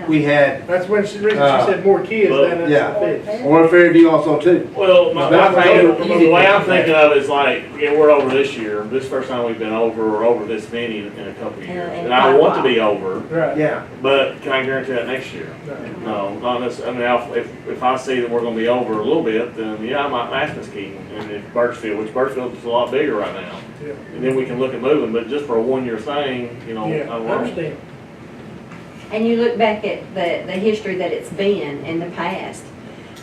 we had, That's when she, reason she said more kids Well, than yeah. that's the fix. or Fairview also too. Well, That's the way I'm thinking of it is like, yeah, we're over this year. This first time we've been over, we're over this many in a couple of years. in And I quite a want to while. be over, Right. Yeah, but can I guarantee that next year? No, not necessarily. I mean, if I see that we're gonna be over a little bit, then yeah, I might ask Ms. Keaton. And if Birchfield, which Birchfield is a lot bigger right now. Yeah. And then we can look at moving, but just for a 1 year thing, you know, Yeah, I I don't know. understand. And you look back at the history that it's been in the past,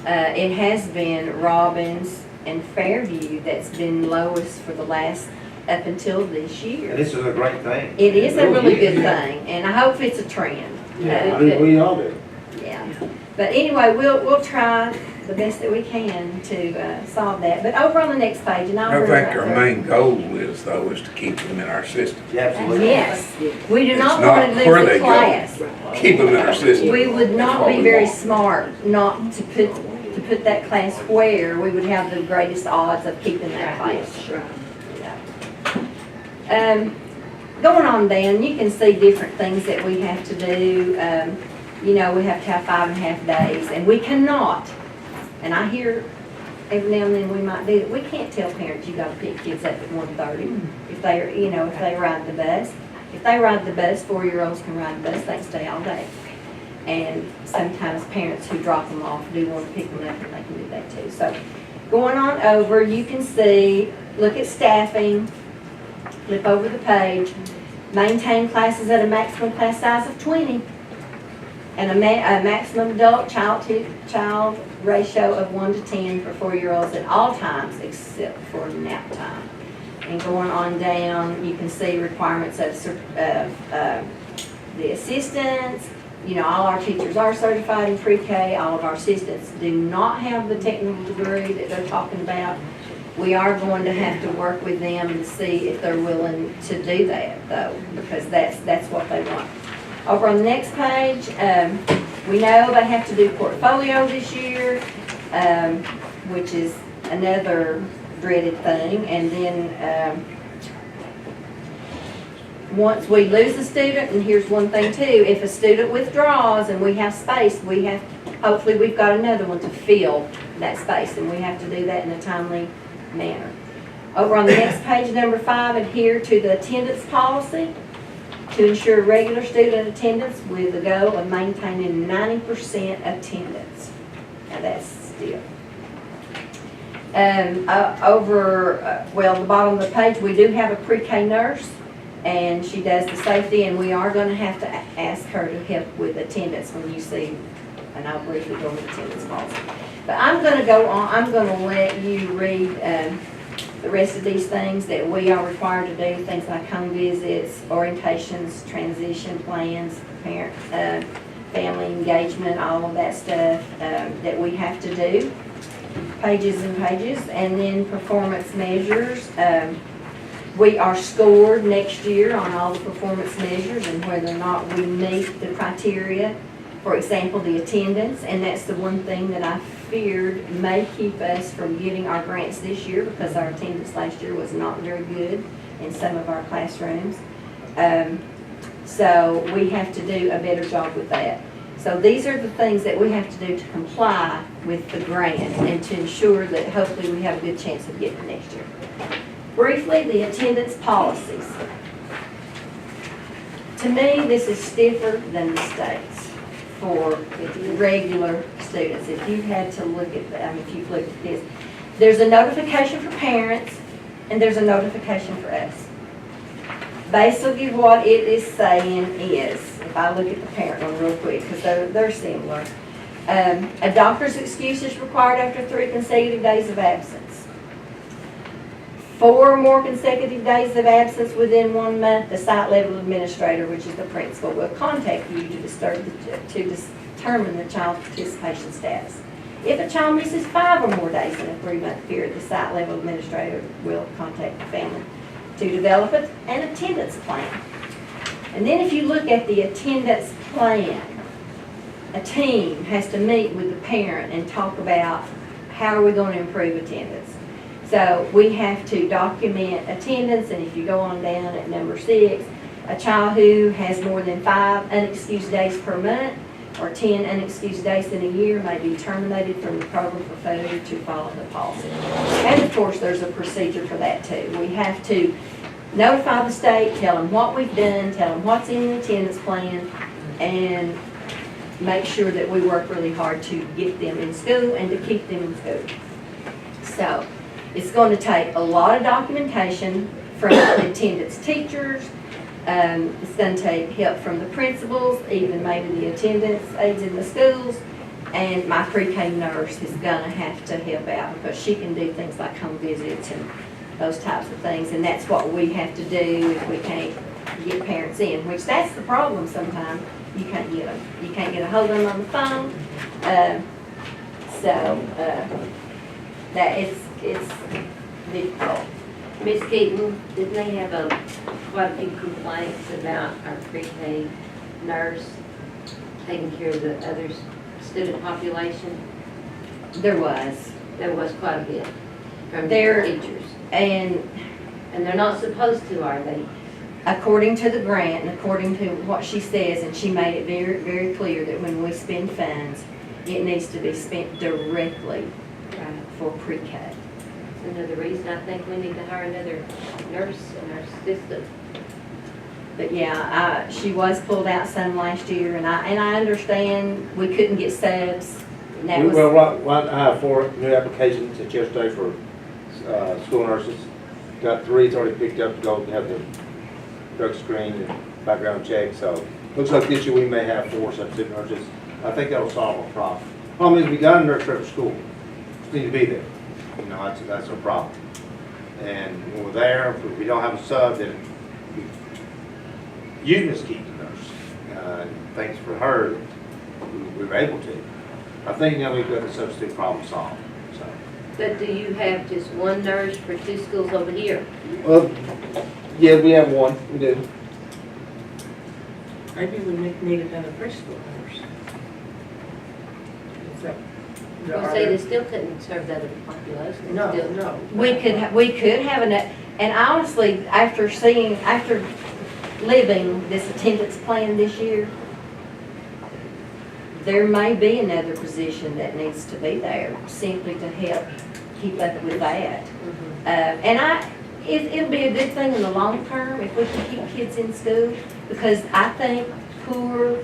it has been Robbins and Fairview that's been lowest for the last, up until this year. this is a great thing. It is a really good thing, and I hope it's a trend. I think we all do. Yeah, but anyway, we'll try the best that we can to solve that. But over on the next page, and I'll. I bring think it our up there. main goal is though, is to keep them in our system. Absolutely. Yes, we do It's not not want to where lose they the go. class. Keep them in our system. We would That's not what be we very want. smart not to put that class where we would have the greatest odds of keeping that class. Going on down, you can see different things that we have to do. You know, we have to have 5.5 days, and we cannot, and I hear every now and then we might do it, we can't tell parents you gotta pick kids up at 1:30 if they're, you know, if they ride the bus. If they ride the bus, 4-year-olds can ride the bus, they can stay all day. And sometimes parents who drop them off do want to pick them up, and they can do that too. So going on over, you can see, look at staffing, flip over the page, maintain classes at a maximum class size of 20, and a maximum adult child ratio of 1 to 10 for 4-year-olds at all times except for nap time. And going on down, you can see requirements of the assistants. You know, all our teachers are certified in pre-K. All of our assistants do not have the technical degree that they're talking about. We are going to have to work with them and see if they're willing to do that, though, because that's what they want. Over on the next page, we know they have to do portfolio this year, which is another dreaded thing. And then once we lose a student, and here's one thing too, if a student withdraws and we have space, hopefully we've got another one to fill that space, and we have to do that in a timely manner. Over on the next page, number 5, adhere to the attendance policy to ensure regular student attendance with the goal of maintaining 90% attendance. Now that's still. Well, the bottom of the page, we do have a pre-K nurse, and she does the safety, and we are going to have to ask her to help with attendance when you see, and I'll briefly go over the attendance policy. But I'm going to go on, I'm going to let you read the rest of these things that we are required to do, things like home visits, orientations, transition plans, parent, family engagement, all of that stuff that we have to do. Pages and pages, and then performance measures. We are scored next year on all the performance measures and whether or not we meet the criteria. For example, the attendance, and that's the one thing that I feared may keep us from getting our grants this year, because our attendance last year was not very good in some of our classrooms. So we have to do a better job with that. So these are the things that we have to do to comply with the grant and to ensure that hopefully we have a good chance of getting it next year. Briefly, the attendance policies. To me, this is stiffer than the states for regular students. If you had to look at, if you've looked at this, there's a notification for parents and there's a notification for us. Basically what it is saying is, if I look at the parent one real quick, because they're similar, a doctor's excuse is required after 3 consecutive days of absence. 4 more consecutive days of absence within 1 month, the site level administrator, which is the principal, will contact you to determine the child's participation status. If a child misses 5 or more days in a 3-month period, the site level administrator will contact the family to develop an attendance plan. And then if you look at the attendance plan, a team has to meet with the parent and talk about how are we going to improve attendance. So we have to document attendance, and if you go on down at number 6, a child who has more than 5 unexcused days per month or 10 unexcused days in a year may be terminated from the program for failure to follow the policy. And of course, there's a procedure for that too. We have to notify the state, tell them what we've done, tell them what's in the attendance plan, and make sure that we work really hard to get them in school and to keep them in school. So it's going to take a lot of documentation from the attendance teachers. It's going to take help from the principals, even maybe the attendance aides in the schools, and my pre-K nurse is going to have to help out because she can do things like home visits and those types of things, and that's what we have to do if we can't get parents in, which that's the problem sometimes. You can't get them. You can't get a hold of them on the phone. That it's difficult. Ms. Keaton, didn't they have quite a few complaints about our pre-K nurse taking care of the other student population? There was. There was quite a bit from There- the teachers. And And they're not supposed to, are they? according to the grant and according to what she says, and she made it very, very clear that when we spend funds, it needs to be spent directly for pre-K. That's another reason I think we need to hire another nurse in our system. But yeah, she was pulled out some last year, and I understand we couldn't get subs. And that was, I have 4 new applications yesterday for school nurses. Got 3 already picked up to go and have the drug screen and background check. So looks like this year we may have 4 substitute nurses. I think that'll solve our problem. Problem is we got a nurse for every school. Just need to be there. You know, that's our problem. And when we're there, if we don't have a sub, then you can just keep the nurse. Thanks for her, we were able to. I think now we've got the substitute problem solved. So. But do you have just one nurse for 2 schools over here? Well, yeah, we have 1. We do. Maybe we need another preschool nurse. Well, see, they still couldn't serve the other population. No, Still- no. we could have and honestly, after living this attendance plan this year, there may be another position that needs to be there simply to help keep up with that. And it'll be a good thing in the long term if we can keep kids in school, because I think poor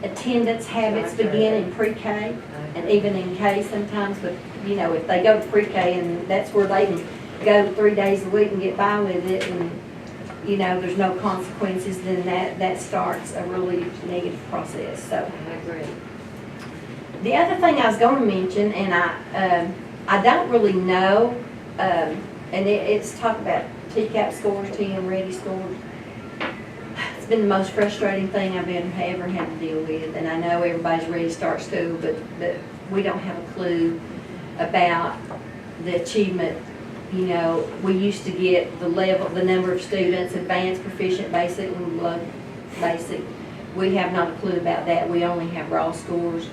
attendance habits begin in pre-K and even in K sometimes, but you know, if they go to pre-K and that's where they can go 3 days a week and get by with it, and you know, there's no consequences, then that starts a really negative process. So I agree. the other thing I was going to mention, and I don't really know, and it's talk about TCAP scores, TM ready scores. It's been the most frustrating thing I've ever had to deal with, and I know everybody's ready to start school, but we don't have a clue about the achievement. You know, we used to get the level, the number of students, advanced, proficient, basic, and below basic. We have not a clue about that. We only have raw scores.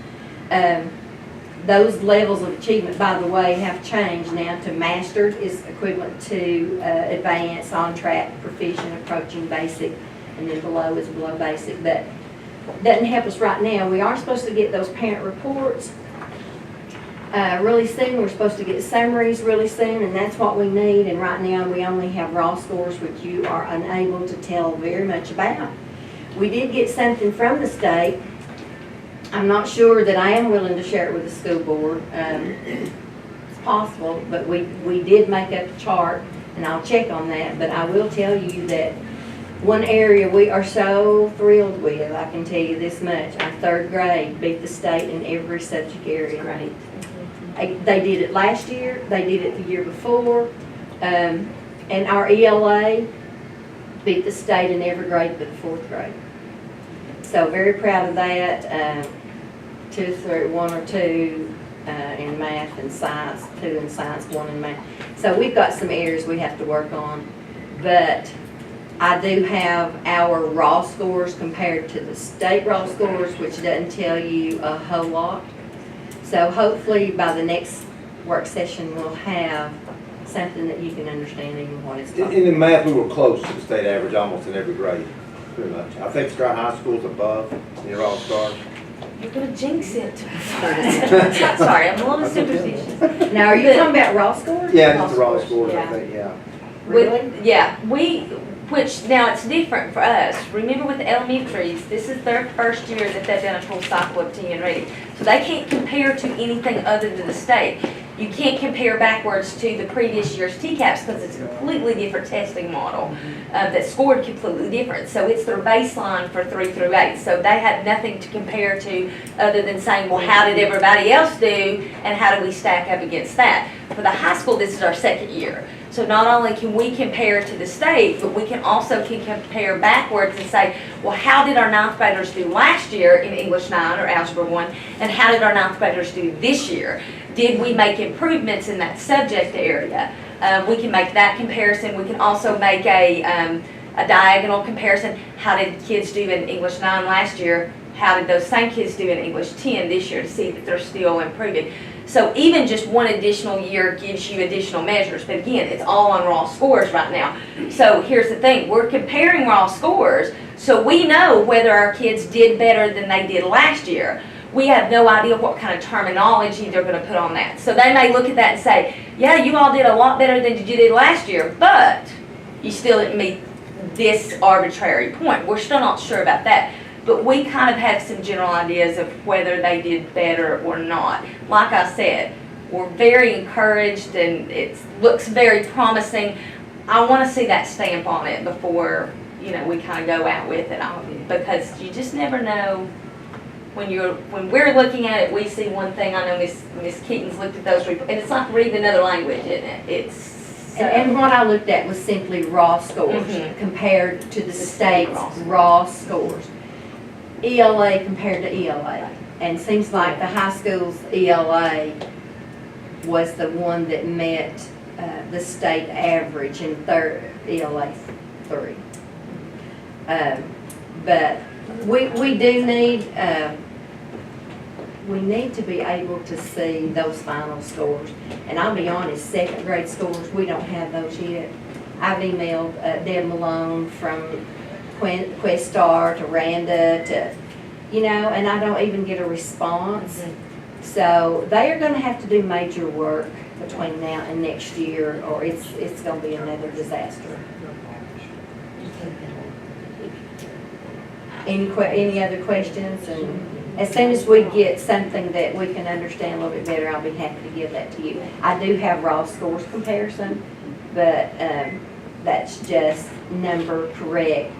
Those levels of achievement, by the way, have changed now to mastered is equivalent to advanced, on track, proficient, approaching basic, and then below is below basic. But doesn't help us right now. We are supposed to get those parent reports really soon. We're supposed to get summaries really soon, and that's what we need. And right now we only have raw scores, which you are unable to tell very much about. We did get something from the state. I'm not sure that I am willing to share it with the school board. It's possible, but we did make up a chart, and I'll check on that. But I will tell you that one area we are so thrilled with, I can tell you this much, our 3rd grade beat the state in every subject area. Great. They did it last year, they did it the year before, and our ELA beat the state in every grade but the 4th grade. So very proud of that. 1 or 2 in math and science, 2 in science, 1 in math. So we've got some areas we have to work on, but I do have our raw scores compared to the state raw scores, which doesn't tell you a whole lot. So hopefully by the next work session, we'll have something that you can understand even what it's talking In math, we were close to the state average almost in every grade, pretty much. I think Star High School's above, near All-Star. You're gonna jinx it. Sorry, I'm a little superstitious. Now, are you talking about raw scores? Yeah, just the raw scores, I Yeah. think, yeah. Really? Yeah, which now it's different for us. Remember with the elementaries, this is their first year that they've done a full cycle of TN reading. So they can't compare to anything other than the state. You can't compare backwards to the previous year's TCAPs because it's a completely different testing model that scored completely different. So it's their baseline for 3 through 8. So they have nothing to compare to other than saying, well, how did everybody else do and how do we stack up against that? For the high school, this is our second year. So not only can we compare to the state, but we can also compare backwards and say, well, how did our ninth graders do last year in English 9 or Algebra 1, and how did our ninth graders do this year? Did we make improvements in that subject area? We can make that comparison. We can also make a diagonal comparison. How did kids do in English 9 last year? How did those same kids do in English 10 this year to see that they're still improving? So even just one additional year gives you additional measures, but again, it's all on raw scores right now. So here's the thing, we're comparing raw scores, so we know whether our kids did better than they did last year. We have no idea what kind of terminology they're gonna put on that. So they may look at that and say, yeah, you all did a lot better than you did last year, but you still didn't meet this arbitrary point. We're still not sure about that. But we kind of have some general ideas of whether they did better or not. Like I said, we're very encouraged and it looks very promising. I want to see that stamp on it before, you know, we kind of go out with it, because you just never know. When we're looking at it, we see one thing. I know Miss Keaton's looked at those reports, and it's like reading another language, isn't it? It's And what I looked at was simply raw scores compared to the state's raw scores. ELA compared to ELA. And it seems like the high school's ELA was the one that met the state average in ELA 3. But we do need, we need to be able to see those final scores. And I'll be honest, second grade scores, we don't have those yet. I've emailed Deb Malone from Questar to Randa to, you know, and I don't even get a response. So they are going to have to do major work between now and next year, or it's going to be another disaster. Any other questions? And as soon as we get something that we can understand a little bit better, I'll be happy to give that to you. I do have raw scores comparison, but that's just number correct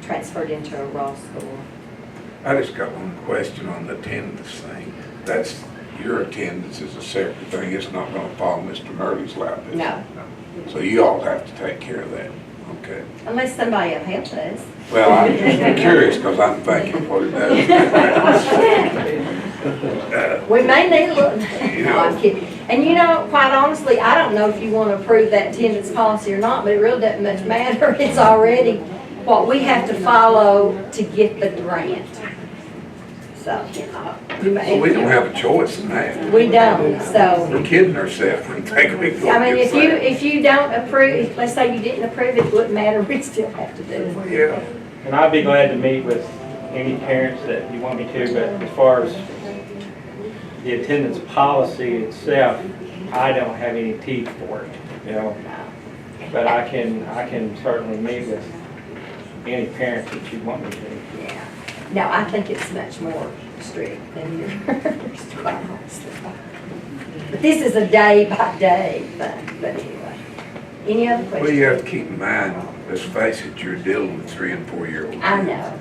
transferred into a raw score. I just got one question on the attendance thing. That's, your attendance is a separate thing. It's not gonna fall Mr. Murray's lap, is it? No. So you all have to take care of that, okay? Unless somebody will help us. Well, I'm curious because I'm thinking what it does. We may need a little, no, I'm kidding. And you know, quite honestly, I don't know if you want to approve that attendance policy or not, but it really doesn't much matter. It's already what we have to follow to get the grant. So, Well, we don't have a choice in that. we don't, so. We're kidding ourselves when we think we go. I mean, if you don't approve, let's say you didn't approve, it wouldn't matter, we'd still have to do it. Yeah. And I'd be glad to meet with any parents that you want me to, but as far as the attendance policy itself, I don't have any teeth for it, you know. But I can certainly meet with any parent that you want me to. Yeah. No, I think it's much more strict than yours, quite honestly. But this is a day-by-day thing, but anyway. Any other questions? Well, you have to keep in mind, let's face it, you're dealing with 3- and 4-year-olds. I know.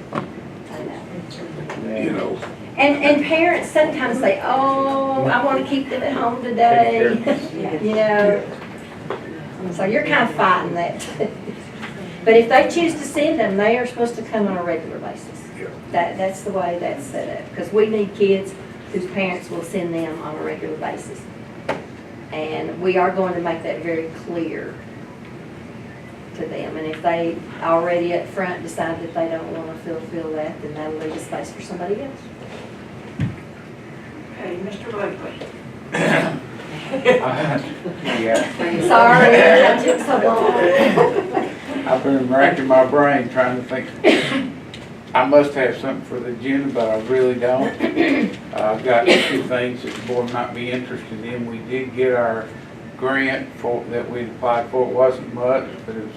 You know. And parents sometimes say, oh, I want to keep them at home today, you know. So you're kind of fighting that too. But if they choose to send them, they are supposed to come on a regular basis. Yeah. That's the way that's set up. Because we need kids whose parents will send them on a regular basis. And we are going to make that very clear to them. And if they already up front decide that they don't want to fulfill that, then that'll leave a space for somebody else. Okay, Mr. Blakely. Sorry, that took so long. I've been racking my brain trying to think I must have something for the agenda, but I really don't. I've got a few things that the board might be interested in. We did get our grant that we applied for. It wasn't much, but it was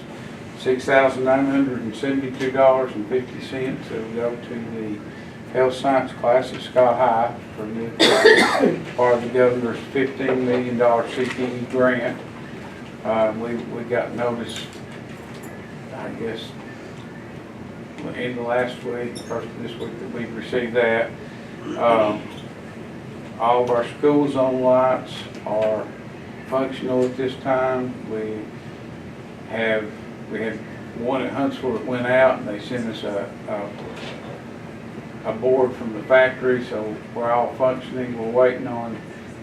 $6,972.50. It'll go to the health science class at Scott High for new part of the governor's $15 million CTE grant. We got notice, I guess, in the last week, first of this week, that we've received that. All of our school zone lights are functional at this time. We had one at Huntsville that went out, and they sent us a board from the factory, so we're all functioning. We're waiting on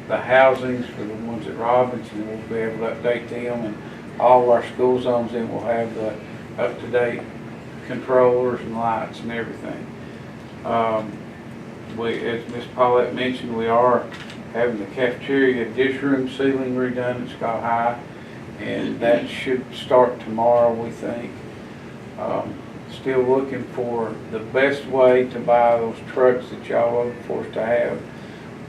the housings for the ones at Robinson. We'll be able to update them, and all of our school zones, then we'll have the up-to-date controllers and lights and everything. As Ms. Paulette mentioned, we are having the cafeteria dish room ceiling redone at Scott High, and that should start tomorrow, we think. Still looking for the best way to buy those trucks that y'all are looking for us to have.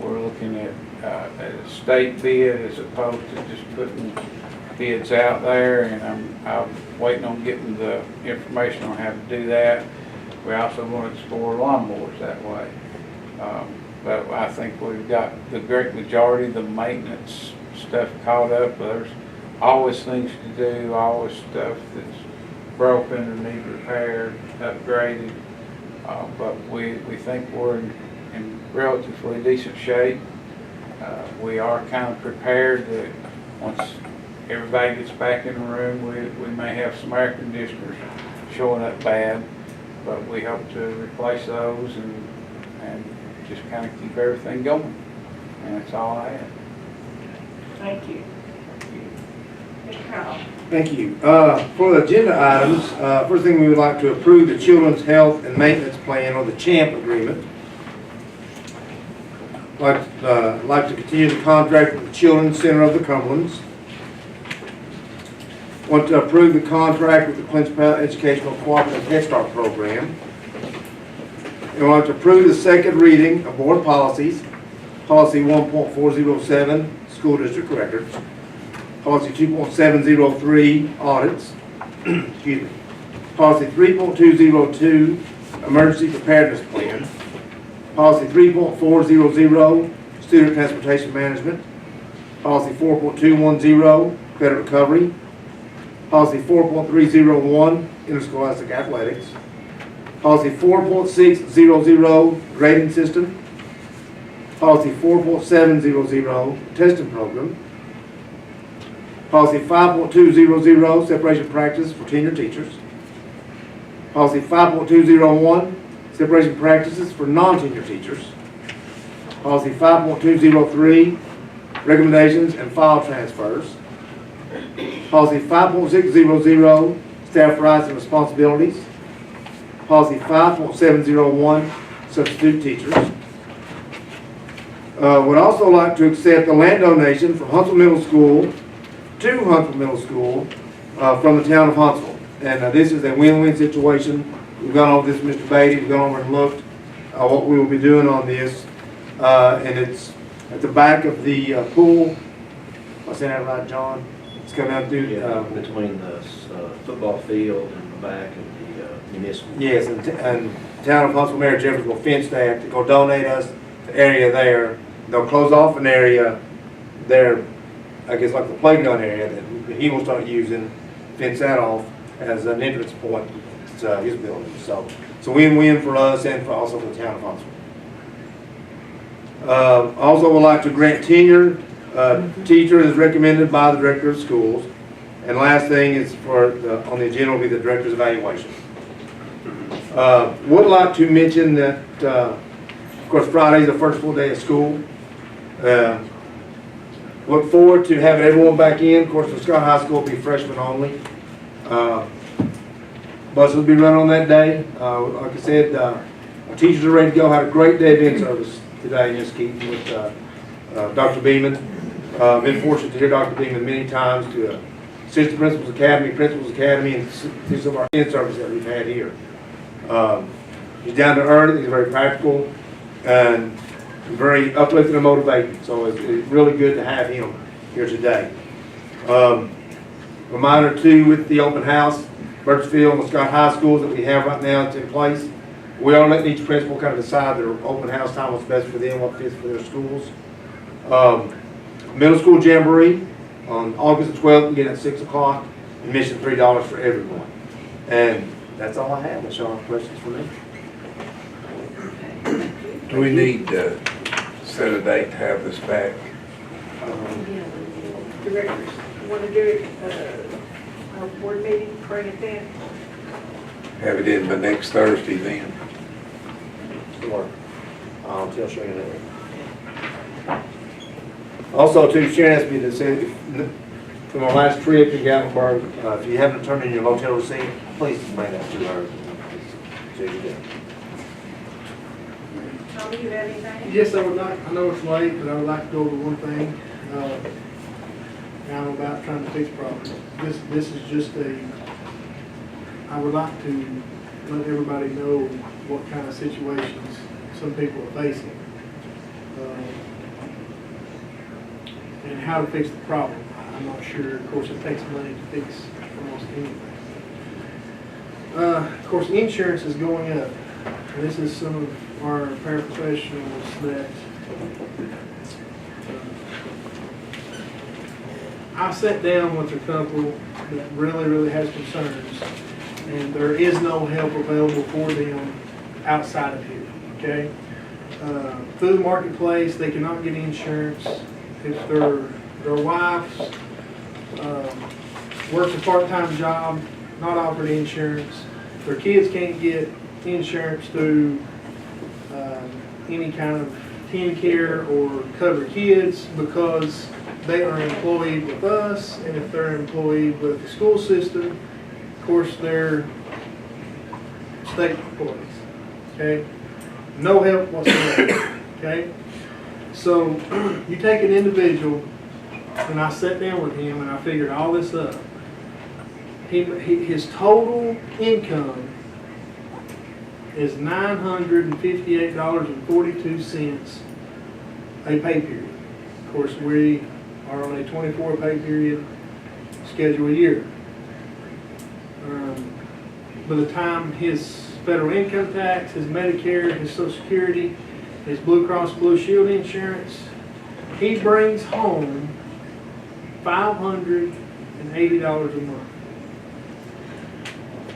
We're looking at a state bid as opposed to just putting bids out there, and I'm waiting on getting the information on how to do that. We also want to explore lawnmowers that way. But I think we've got the great majority of the maintenance stuff caught up. There's always things to do, always stuff that's broken or needs repaired, upgraded. But we think we're in relatively decent shape. We are kind of prepared that once everybody gets back in the room, we may have some air conditioners showing up bad, but we hope to replace those and just kind of keep everything going. And that's all I have. Thank you. Mr. Powell. Thank you. For the agenda items, first thing we would like to approve the Children's Health and Maintenance Plan, or the CHAMP agreement. Like to continue the contract with the Children's Center of the Cumberlands. Want to approve the contract with the Principal Educational Cooperative Head Start Program. And want to approve the second reading of board policies. Policy 1.407, School District Records. Policy 2.703, Audits. Excuse me. Policy 3.202, Emergency Preparedness Plan. Policy 3.400, Student Transportation Management. Policy 4.210, Credit Recovery. Policy 4.301, Interscholastic Athletics. Policy 4.600, Grading System. Policy 4.700, Testing Program. Policy 5.200, Separation Practice for Tenure Teachers. Policy 5.201, Separation Practices for Non-Tenure Teachers. Policy 5.203, Recommendations and File Transfers. Policy 5.600, Staff Rights and Responsibilities. Policy 5.701, Substitute Teachers. Would also like to accept a land donation from Huntsville Middle School to Huntsville Middle School from the town of Huntsville. And this is a win-win situation. We've gone over this with Mr. Beatty, we've gone over and looked what we will be doing on this. And it's at the back of the pool. What's that right, John? It's coming out through between the football field and the back of the municipal. Yes, and town of Huntsville Mayor Jeffers will fence that to go donate us the area there. They'll close off an area there, I guess like the playground area that he will start using, fence that off as an entrance point to his building. So it's a win-win for us and for also for the town of Huntsville. Also would like to grant tenure teacher as recommended by the director of schools. And last thing is on the agenda will be the director's evaluation. Would like to mention that, of course, Friday is the first full day of school. Look forward to having everyone back in. Of course, for Scott High School will be freshmen only. Buses will be run on that day. Like I said, our teachers are ready to go. Had a great day of in service today in Muskegon with Dr. Beeman. Been fortunate to hear Dr. Beeman many times to Assistant Principals Academy, and see some of our in service that we've had here. He's down to earth, he's very practical, and very uplifting and motivating. So it's really good to have him here today. Reminder too, with the open house, Birchfield and Scott High Schools that we have right now that's in place, we are letting each principal kind of decide their open house time, what's best for them, what fits for their schools. Middle school jamboree on August the 12th, again at 6 o'clock, admission $3 for everyone. And that's all I have. Unless y'all have questions for me. Do we need to set a date to have this back? Directors, want to do it, our board meeting, bring it then? Have it in by next Thursday then? Sure. I'll tell Sharon that. Also, too, Sharon asked me to say, from our last trip in Gatlinburg, if you haven't turned in your motel receipt, please bring that to her. So you do. Tommy, you have anything? Yes, I would like, I know it's late, but I would like to go over one thing. Now about trying to fix problems. This is just I would like to let everybody know what kind of situations some people are facing. And how to fix the problem. I'm not sure. Of course, it takes money to fix almost anything. Of course, insurance is going up. And this is some of our paraprofessionals that I sat down with a couple that really has concerns, and there is no help available for them outside of here, okay? Through the marketplace, they cannot get insurance. If their wife works a part-time job, not offered insurance, their kids can't get insurance through any kind of teen care or cover kids because they are employed with us, and if they're employed with the school system, of course, they're state employees, okay? No help whatsoever, okay? So you take an individual, and I sat down with him and I figured all this up. His total income is $958.42 a pay period. Of course, we are on a 24 pay period schedule a year. By the time his federal income tax, his Medicare, his Social Security, his Blue Cross Blue Shield insurance, he brings home $580 a month.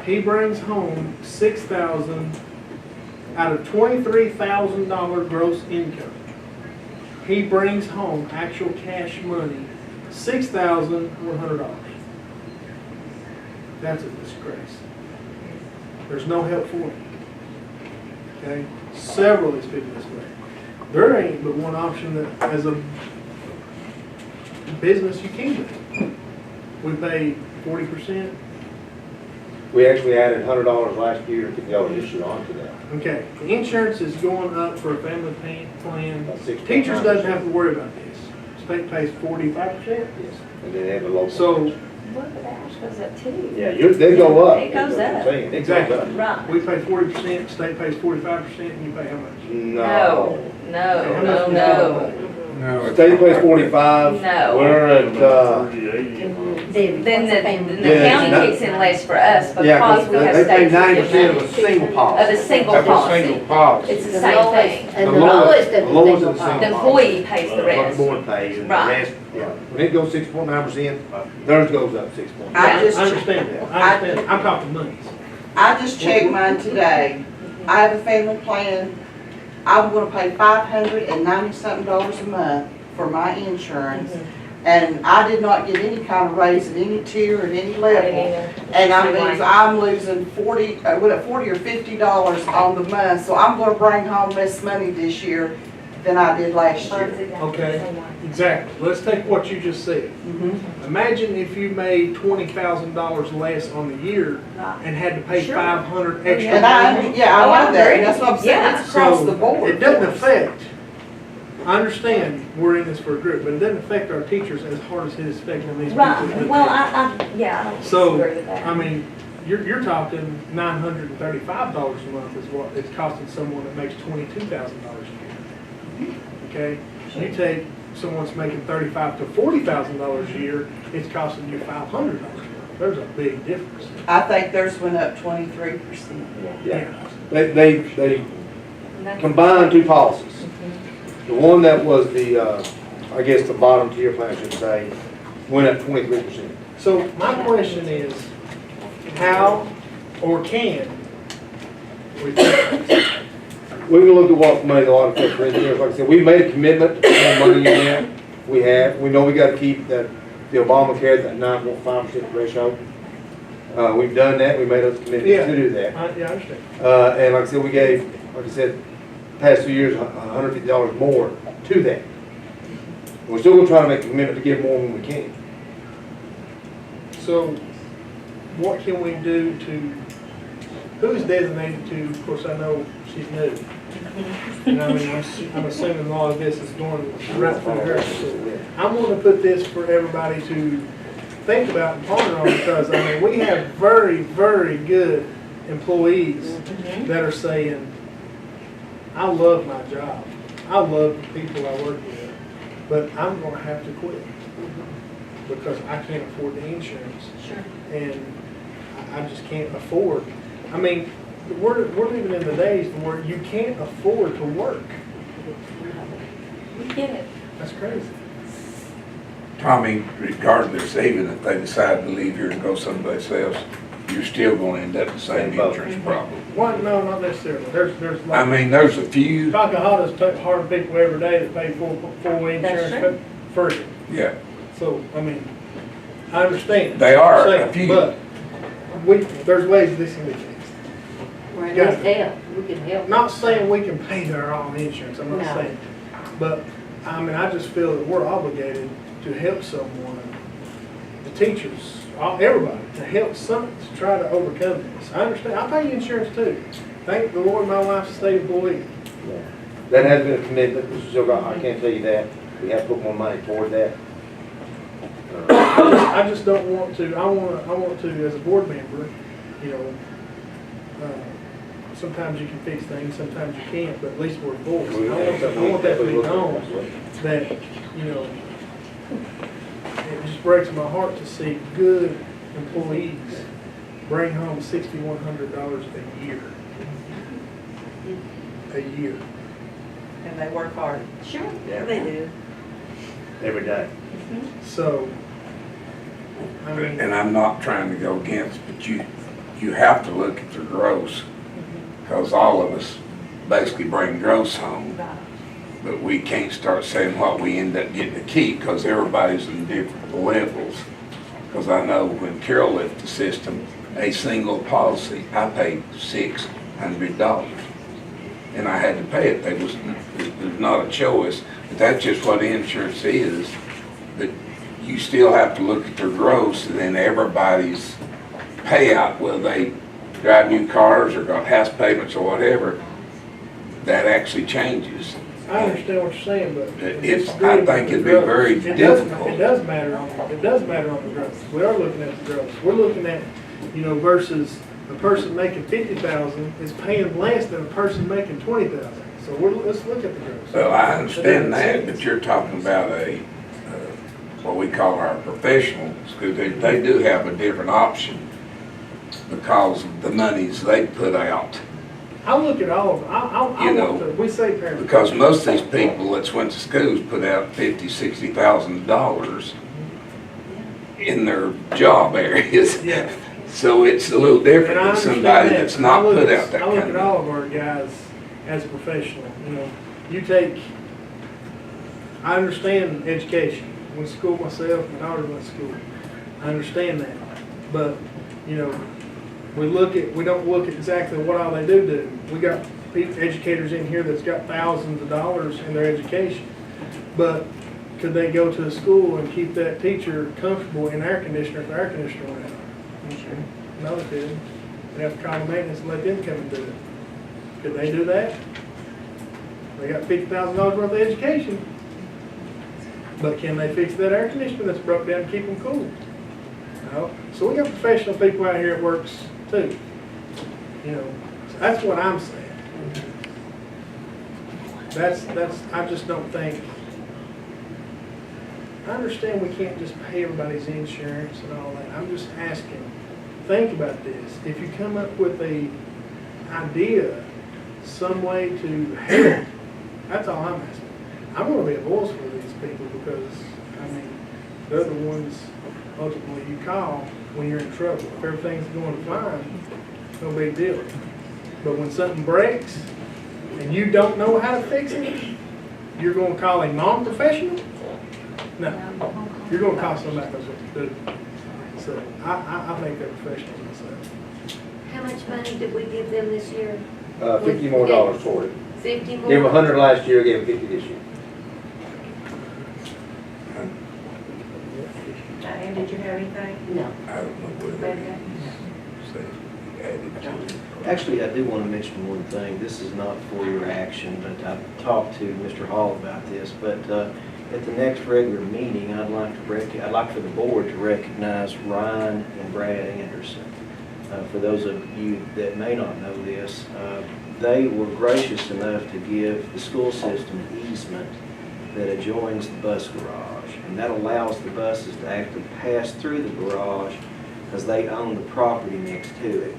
He brings home $6,000 out of $23,000 gross income. He brings home actual cash money $6,100. That's a disgrace. There's no help for him. Okay? Several of these people this way. There ain't but one option that, as a business, you can do. We pay 40%. We actually added $100 last year to go this year onto that. Okay, the insurance is going up for a family plan. About 6%. Teachers doesn't have to worry about this. State pays 45%. Yes, and then they have a local. So, Look at Ash goes up too. yeah, they go up. It goes That's what I'm up. saying. It goes exactly. up. Right. We pay 40%, state pays 45%, and you pay how much? No. No. State pays 45. No. We're at, Then the Yeah, county no. kicks in less for us yeah, because we have they pay state. 90% of a single Of policy. a single That's a policy. single policy. It's the same thing. And The the lowest- lowest of the the lowest single of the single The policy. employee pays the What the rest. board pays, and the Right. rest, yeah. When it goes 6.9%, theirs goes up 6.9%. I I just, understand that. I understand. I'm talking monies. I just checked mine today. I have a family plan. I'm gonna pay $590-something a month for my insurance. And I did not get any kind of raise at any tier at any level. And I'm losing $40 or $50 on the month. So I'm gonna bring home less money this year than I did last year. Okay, exactly. Let's take what you just said. Imagine if you made $20,000 less on the year and had to pay $500 extra. And I know that, and that's what I'm saying, Yeah. it's across So, the board. It doesn't affect, I understand we're in this for a group, but it doesn't affect our teachers as hard as it is affecting these people. Right, well, yeah, I don't So, disagree with that. I mean, you're talking $935 a month is what it's costing someone that makes $22,000 a year. Okay? You take someone that's making $35,000 to $40,000 a year, it's costing you $500 a month. There's a big difference. I think theirs went up 23%. Yeah. They combined two policies. The one that was the, I guess the bottom tier plan, I should say, went up 23%. So my question is, how or can we fix this? We can look at what money the audit for engineers. Like I said, we made a commitment to put money in there. We have. We know we got to keep that the Obamacare, that 9.5% threshold. We've done that. We made a commitment to do that. Yeah, I understand. And like I said, we gave, like I said, past 2 years, $150 more to that. We're still going to try to make a commitment to give more when we can. So what can we do to, who's designated to, of course, I know she's new. And I mean, I'm assuming a lot of this is going right through her. So I'm going to put this for everybody to think about and ponder on, because I mean, we have very, very good employees that are saying, I love my job. I love the people I work with, but I'm going to have to quit because I can't afford the insurance. Sure. And I just can't afford. I mean, we're living in the days where you can't afford to work. We get it. That's crazy. Tommy, regardless, even if they decide to leave here and go someplace else, you're still gonna end up the same insurance problem. What? No, not necessarily. There's like, I mean, there's a few. Pocahontas hard people every day that pay full insurance free. Yeah. So, I mean, I understand. They are Saying, a few. But there's ways this can be fixed. Or at least help, we can help. Not saying we can pay their own insurance, I'm not No. saying. But, I mean, I just feel that we're obligated to help someone, the teachers, everybody, to help to try to overcome this. I understand, I pay insurance too. Thank the Lord my wife's a state employee. Yeah. That has been a commitment. We still got, I can't tell you that. We have to put more money toward that. I just don't want to, I want to, as a board member, you know, sometimes you can fix things, sometimes you can't, but at least we're voiced. I want that to be known, that, you know, it just breaks my heart to see good employees bring home $6,100 a year. A year. And they work hard. Sure. Yeah. They do. Every day. So, I mean, And I'm not trying to go against, but you have to look at the gross, because all of us basically bring gross home. But we can't start saying what we end up getting to keep, because everybody's in different levels. Because I know when Carol left the system, a single policy, I paid $600. And I had to pay it. It was not a choice, but that's just what insurance is. But you still have to look at their gross, and then everybody's payout, whether they drive new cars or got house payments or whatever, that actually changes. I understand what you're saying, but I think it'd be very difficult. It does matter on the gross. We are looking at the gross. We're looking at, you know, versus a person making $50,000 is paying less than a person making $20,000. So let's look at the gross. Well, I understand that, but you're talking about what we call our professionals, because they do have a different option because of the monies they put out. I look at all of them. We say parents. Because most of these people that's went to schools put out $50,000, $60,000 in their job areas. Yeah. So it's a little different than somebody that's not put out that kind of money. I look at all of our guys as a professional. You know, I understand education. I went to school myself, my daughter went to school. I understand that. But, you know, we don't look at exactly what all they do. We got educators in here that's got thousands of dollars in their education. But could they go to a school and keep that teacher comfortable in air conditioner if the air conditioner went out? Sure. No, they couldn't. They have to call the maintenance and let them come and do it. Could they do that? They got $50,000 worth of education. But can they fix that air conditioner that's broke down to keep them cool? I know? So we got professional people out here that works too. You know, so that's what I'm saying. I just don't think, I understand we can't just pay everybody's insurance and all that. I'm just asking, think about this. If you come up with a idea, some way to help, that's all I'm asking. I'm gonna be a voice for these people because, I mean, they're the ones ultimately you call when you're in trouble. If everything's going fine, no big deal. But when something breaks and you don't know how to fix it, you're gonna call a non-professional? No, you're gonna call somebody that's what to do. So I think they're professionals myself. How much money did we give them this year? $50 more for it. 50 more? Gave them 100 last year, gave them 50 this year. Diane, did you have anything? No. I don't know what they say added to it. Actually, I do want to mention one thing. This is not for your action, but I've talked to Mr. Hall about this. But at the next regular meeting, I'd like for the board to recognize Ryan and Brad Anderson. For those of you that may not know this, they were gracious enough to give the school system an easement that adjoins the bus garage, and that allows the buses to actually pass through the garage because they own the property next to it.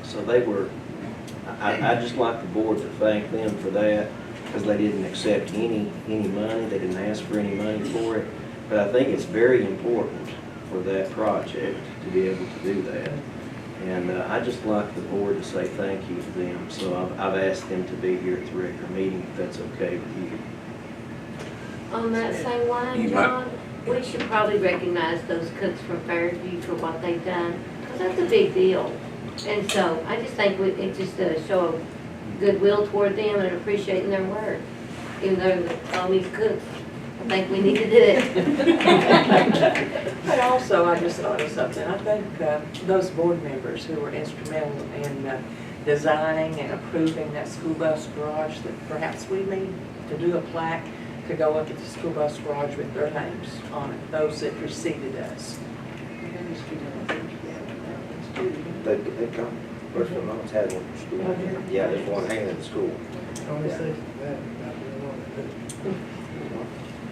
So they were, I'd just like the board to thank them for that, because they didn't accept any money, they didn't ask for any money for it. But I think it's very important for that project to be able to do that. And I'd just like the board to say thank you to them. So I've asked them to be here at the regular meeting, if that's okay with you. On that same line, John, we should probably recognize those cooks from Fairview for what they've done, because that's a big deal. And so I just think it's just a show of goodwill toward them and appreciating their work, even though all these cooks. I think we need to do it. But also, I just thought of something. I think those board members who were instrumental in designing and approving that school bus garage, that perhaps we need to do a plaque to go up at the school bus garage with their names on it, those that preceded us. They come. First of all, it's had one for school. Yeah, there's one hanging at the school.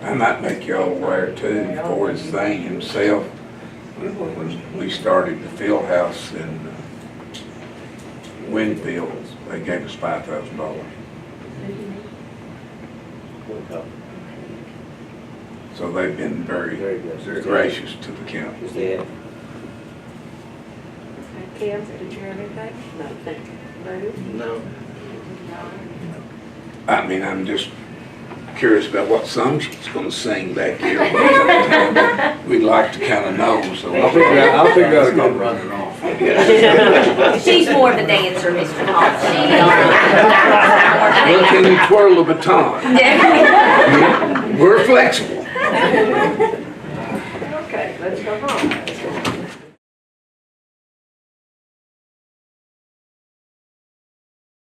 I might make y'all aware too, for his thing himself, when we started the field house in Winfield, they gave us $5,000. So they've been very gracious to the county. Kim, did you have anything? No, thank you. No. I mean, I'm just curious about what song she's gonna sing back here. We'd like to kind of know, so. I'll figure out a good running off. She's more of a dancer, Mr. Hall. Well, can you twirl the baton? We're flexible. Okay, let's go home.